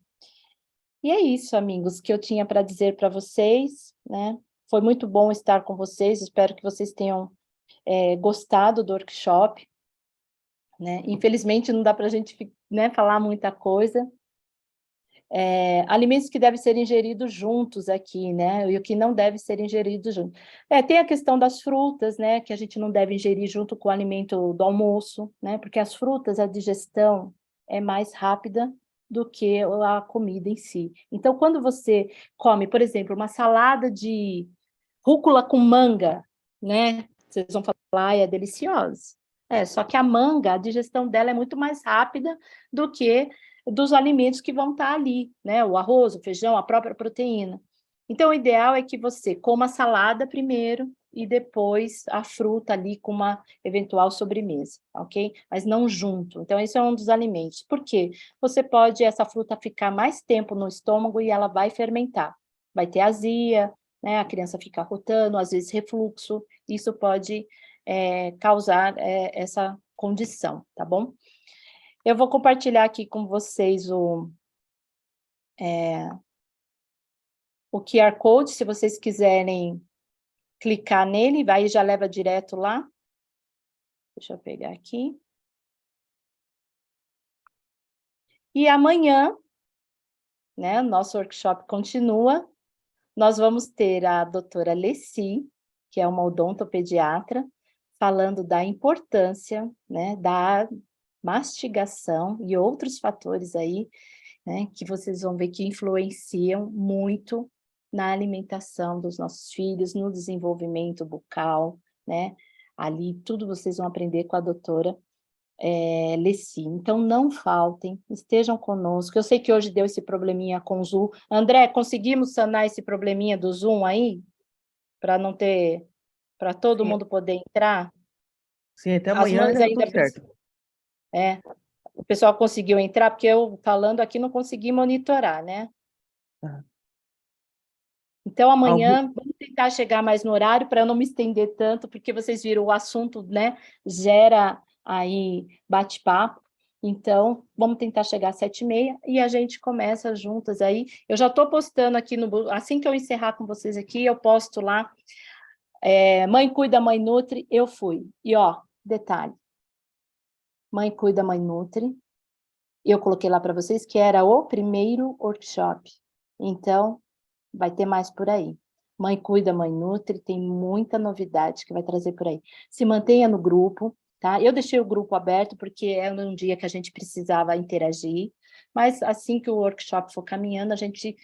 E é isso, amigos, que eu tinha para dizer para vocês, né? Foi muito bom estar com vocês, espero que vocês tenham gostado do workshop, né? Infelizmente, não dá para a gente, né, falar muita coisa. Alimentos que devem ser ingeridos juntos aqui, né? E o que não deve ser ingerido junto. Tem a questão das frutas, né? Que a gente não deve ingerir junto com o alimento do almoço, né? Porque as frutas, a digestão é mais rápida do que a comida em si. Então, quando você come, por exemplo, uma salada de rúcula com manga, né? Vocês vão falar, é deliciosa. Só que a manga, a digestão dela é muito mais rápida do que dos alimentos que vão estar ali, né? O arroz, o feijão, a própria proteína. Então, o ideal é que você coma a salada primeiro e depois a fruta ali com uma eventual sobremesa, ok? Mas não junto. Então, esse é um dos alimentos. Por quê? Você pode, essa fruta ficar mais tempo no estômago e ela vai fermentar. Vai ter azia, né? A criança fica rotando, às vezes refluxo. Isso pode causar essa condição, tá bom? Eu vou compartilhar aqui com vocês o QR Code, se vocês quiserem clicar nele, aí já leva direto lá. Deixa eu pegar aqui. E amanhã, né, nosso workshop continua. Nós vamos ter a doutora Leci, que é uma odontopediatra, falando da importância, né, da mastigação e outros fatores aí, né, que vocês vão ver que influenciam muito na alimentação dos nossos filhos, no desenvolvimento bucal, né? Ali tudo vocês vão aprender com a doutora Leci. Então, não faltem, estejam conosco. Eu sei que hoje deu esse probleminha com o Zoom. André, conseguimos sanar esse probleminha do Zoom aí? Para não ter, para todo Sim, mundo poder entrar? sim, até As amanhã mães já tá ainda... tudo certo. O pessoal conseguiu entrar, porque eu falando aqui não consegui monitorar, né? Tá. Então, Algu- amanhã, vamos tentar chegar mais no horário, para eu não me estender tanto, porque vocês viram, o assunto, né, gera aí bate-papo. Então, vamos tentar chegar às 7h30 e a gente começa juntas aí. Eu já estou postando aqui, assim que eu encerrar com vocês aqui, eu posto lá, Mãe Cuida, Mãe Nutri, eu fui. E, ó, detalhe, Mãe Cuida, Mãe Nutri, eu coloquei lá para vocês que era o primeiro workshop. Então, vai ter mais por aí. Mãe Cuida, Mãe Nutri, tem muita novidade que vai trazer por aí. Se mantenha no grupo, tá? Eu deixei o grupo aberto porque é um dia que a gente precisava interagir, mas assim que o workshop for caminhando, a gente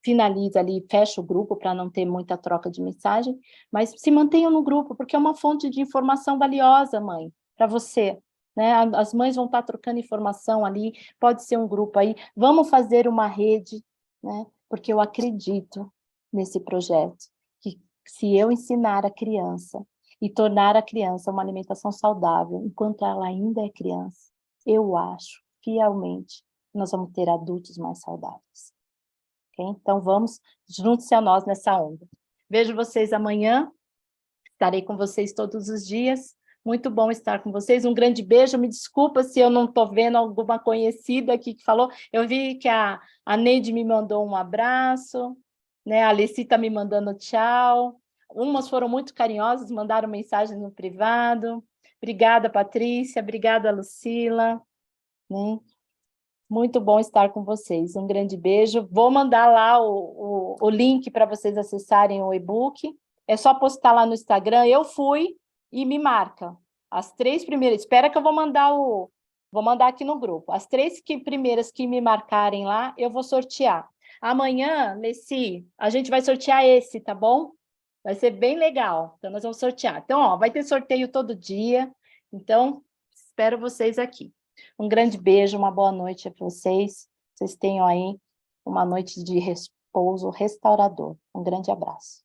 finaliza ali, fecha o grupo para não ter muita troca de mensagem, mas se mantenham no grupo, porque é uma fonte de informação valiosa, mãe, para você, né? As mães vão estar trocando informação ali, pode ser um grupo aí, vamos fazer uma rede, né? Porque eu acredito nesse projeto, que se eu ensinar a criança e tornar a criança uma alimentação saudável, enquanto ela ainda é criança, eu acho, fielmente, que nós vamos ter adultos mais saudáveis. Okay? Então, vamos, junte-se a nós nessa onda. Vejo vocês amanhã, estarei com vocês todos os dias. Muito bom estar com vocês. Um grande beijo. Me desculpa se eu não estou vendo alguma conhecida aqui que falou. Eu vi que a Neide me mandou um abraço, né? A Alessi está me mandando tchau. Umas foram muito carinhosas, mandaram mensagem no privado. Obrigada, Patrícia. Obrigada, Lucila. Né? Muito bom estar com vocês. Um grande beijo. Vou mandar lá o link para vocês acessarem o e-book. É só postar lá no Instagram. Eu fui e me marca. As 3 primeiras. Espera que eu vou mandar Vou mandar aqui no grupo. As 3 primeiras que me marcarem lá, eu vou sortear. Amanhã, Messi, a gente vai sortear esse, tá bom? Vai ser bem legal. Então, nós vamos sortear. Então, ó, vai ter sorteio todo dia. Então, espero vocês aqui. Um grande beijo, uma boa noite para vocês. Vocês tenham aí uma noite de repouso restaurador. Um grande abraço.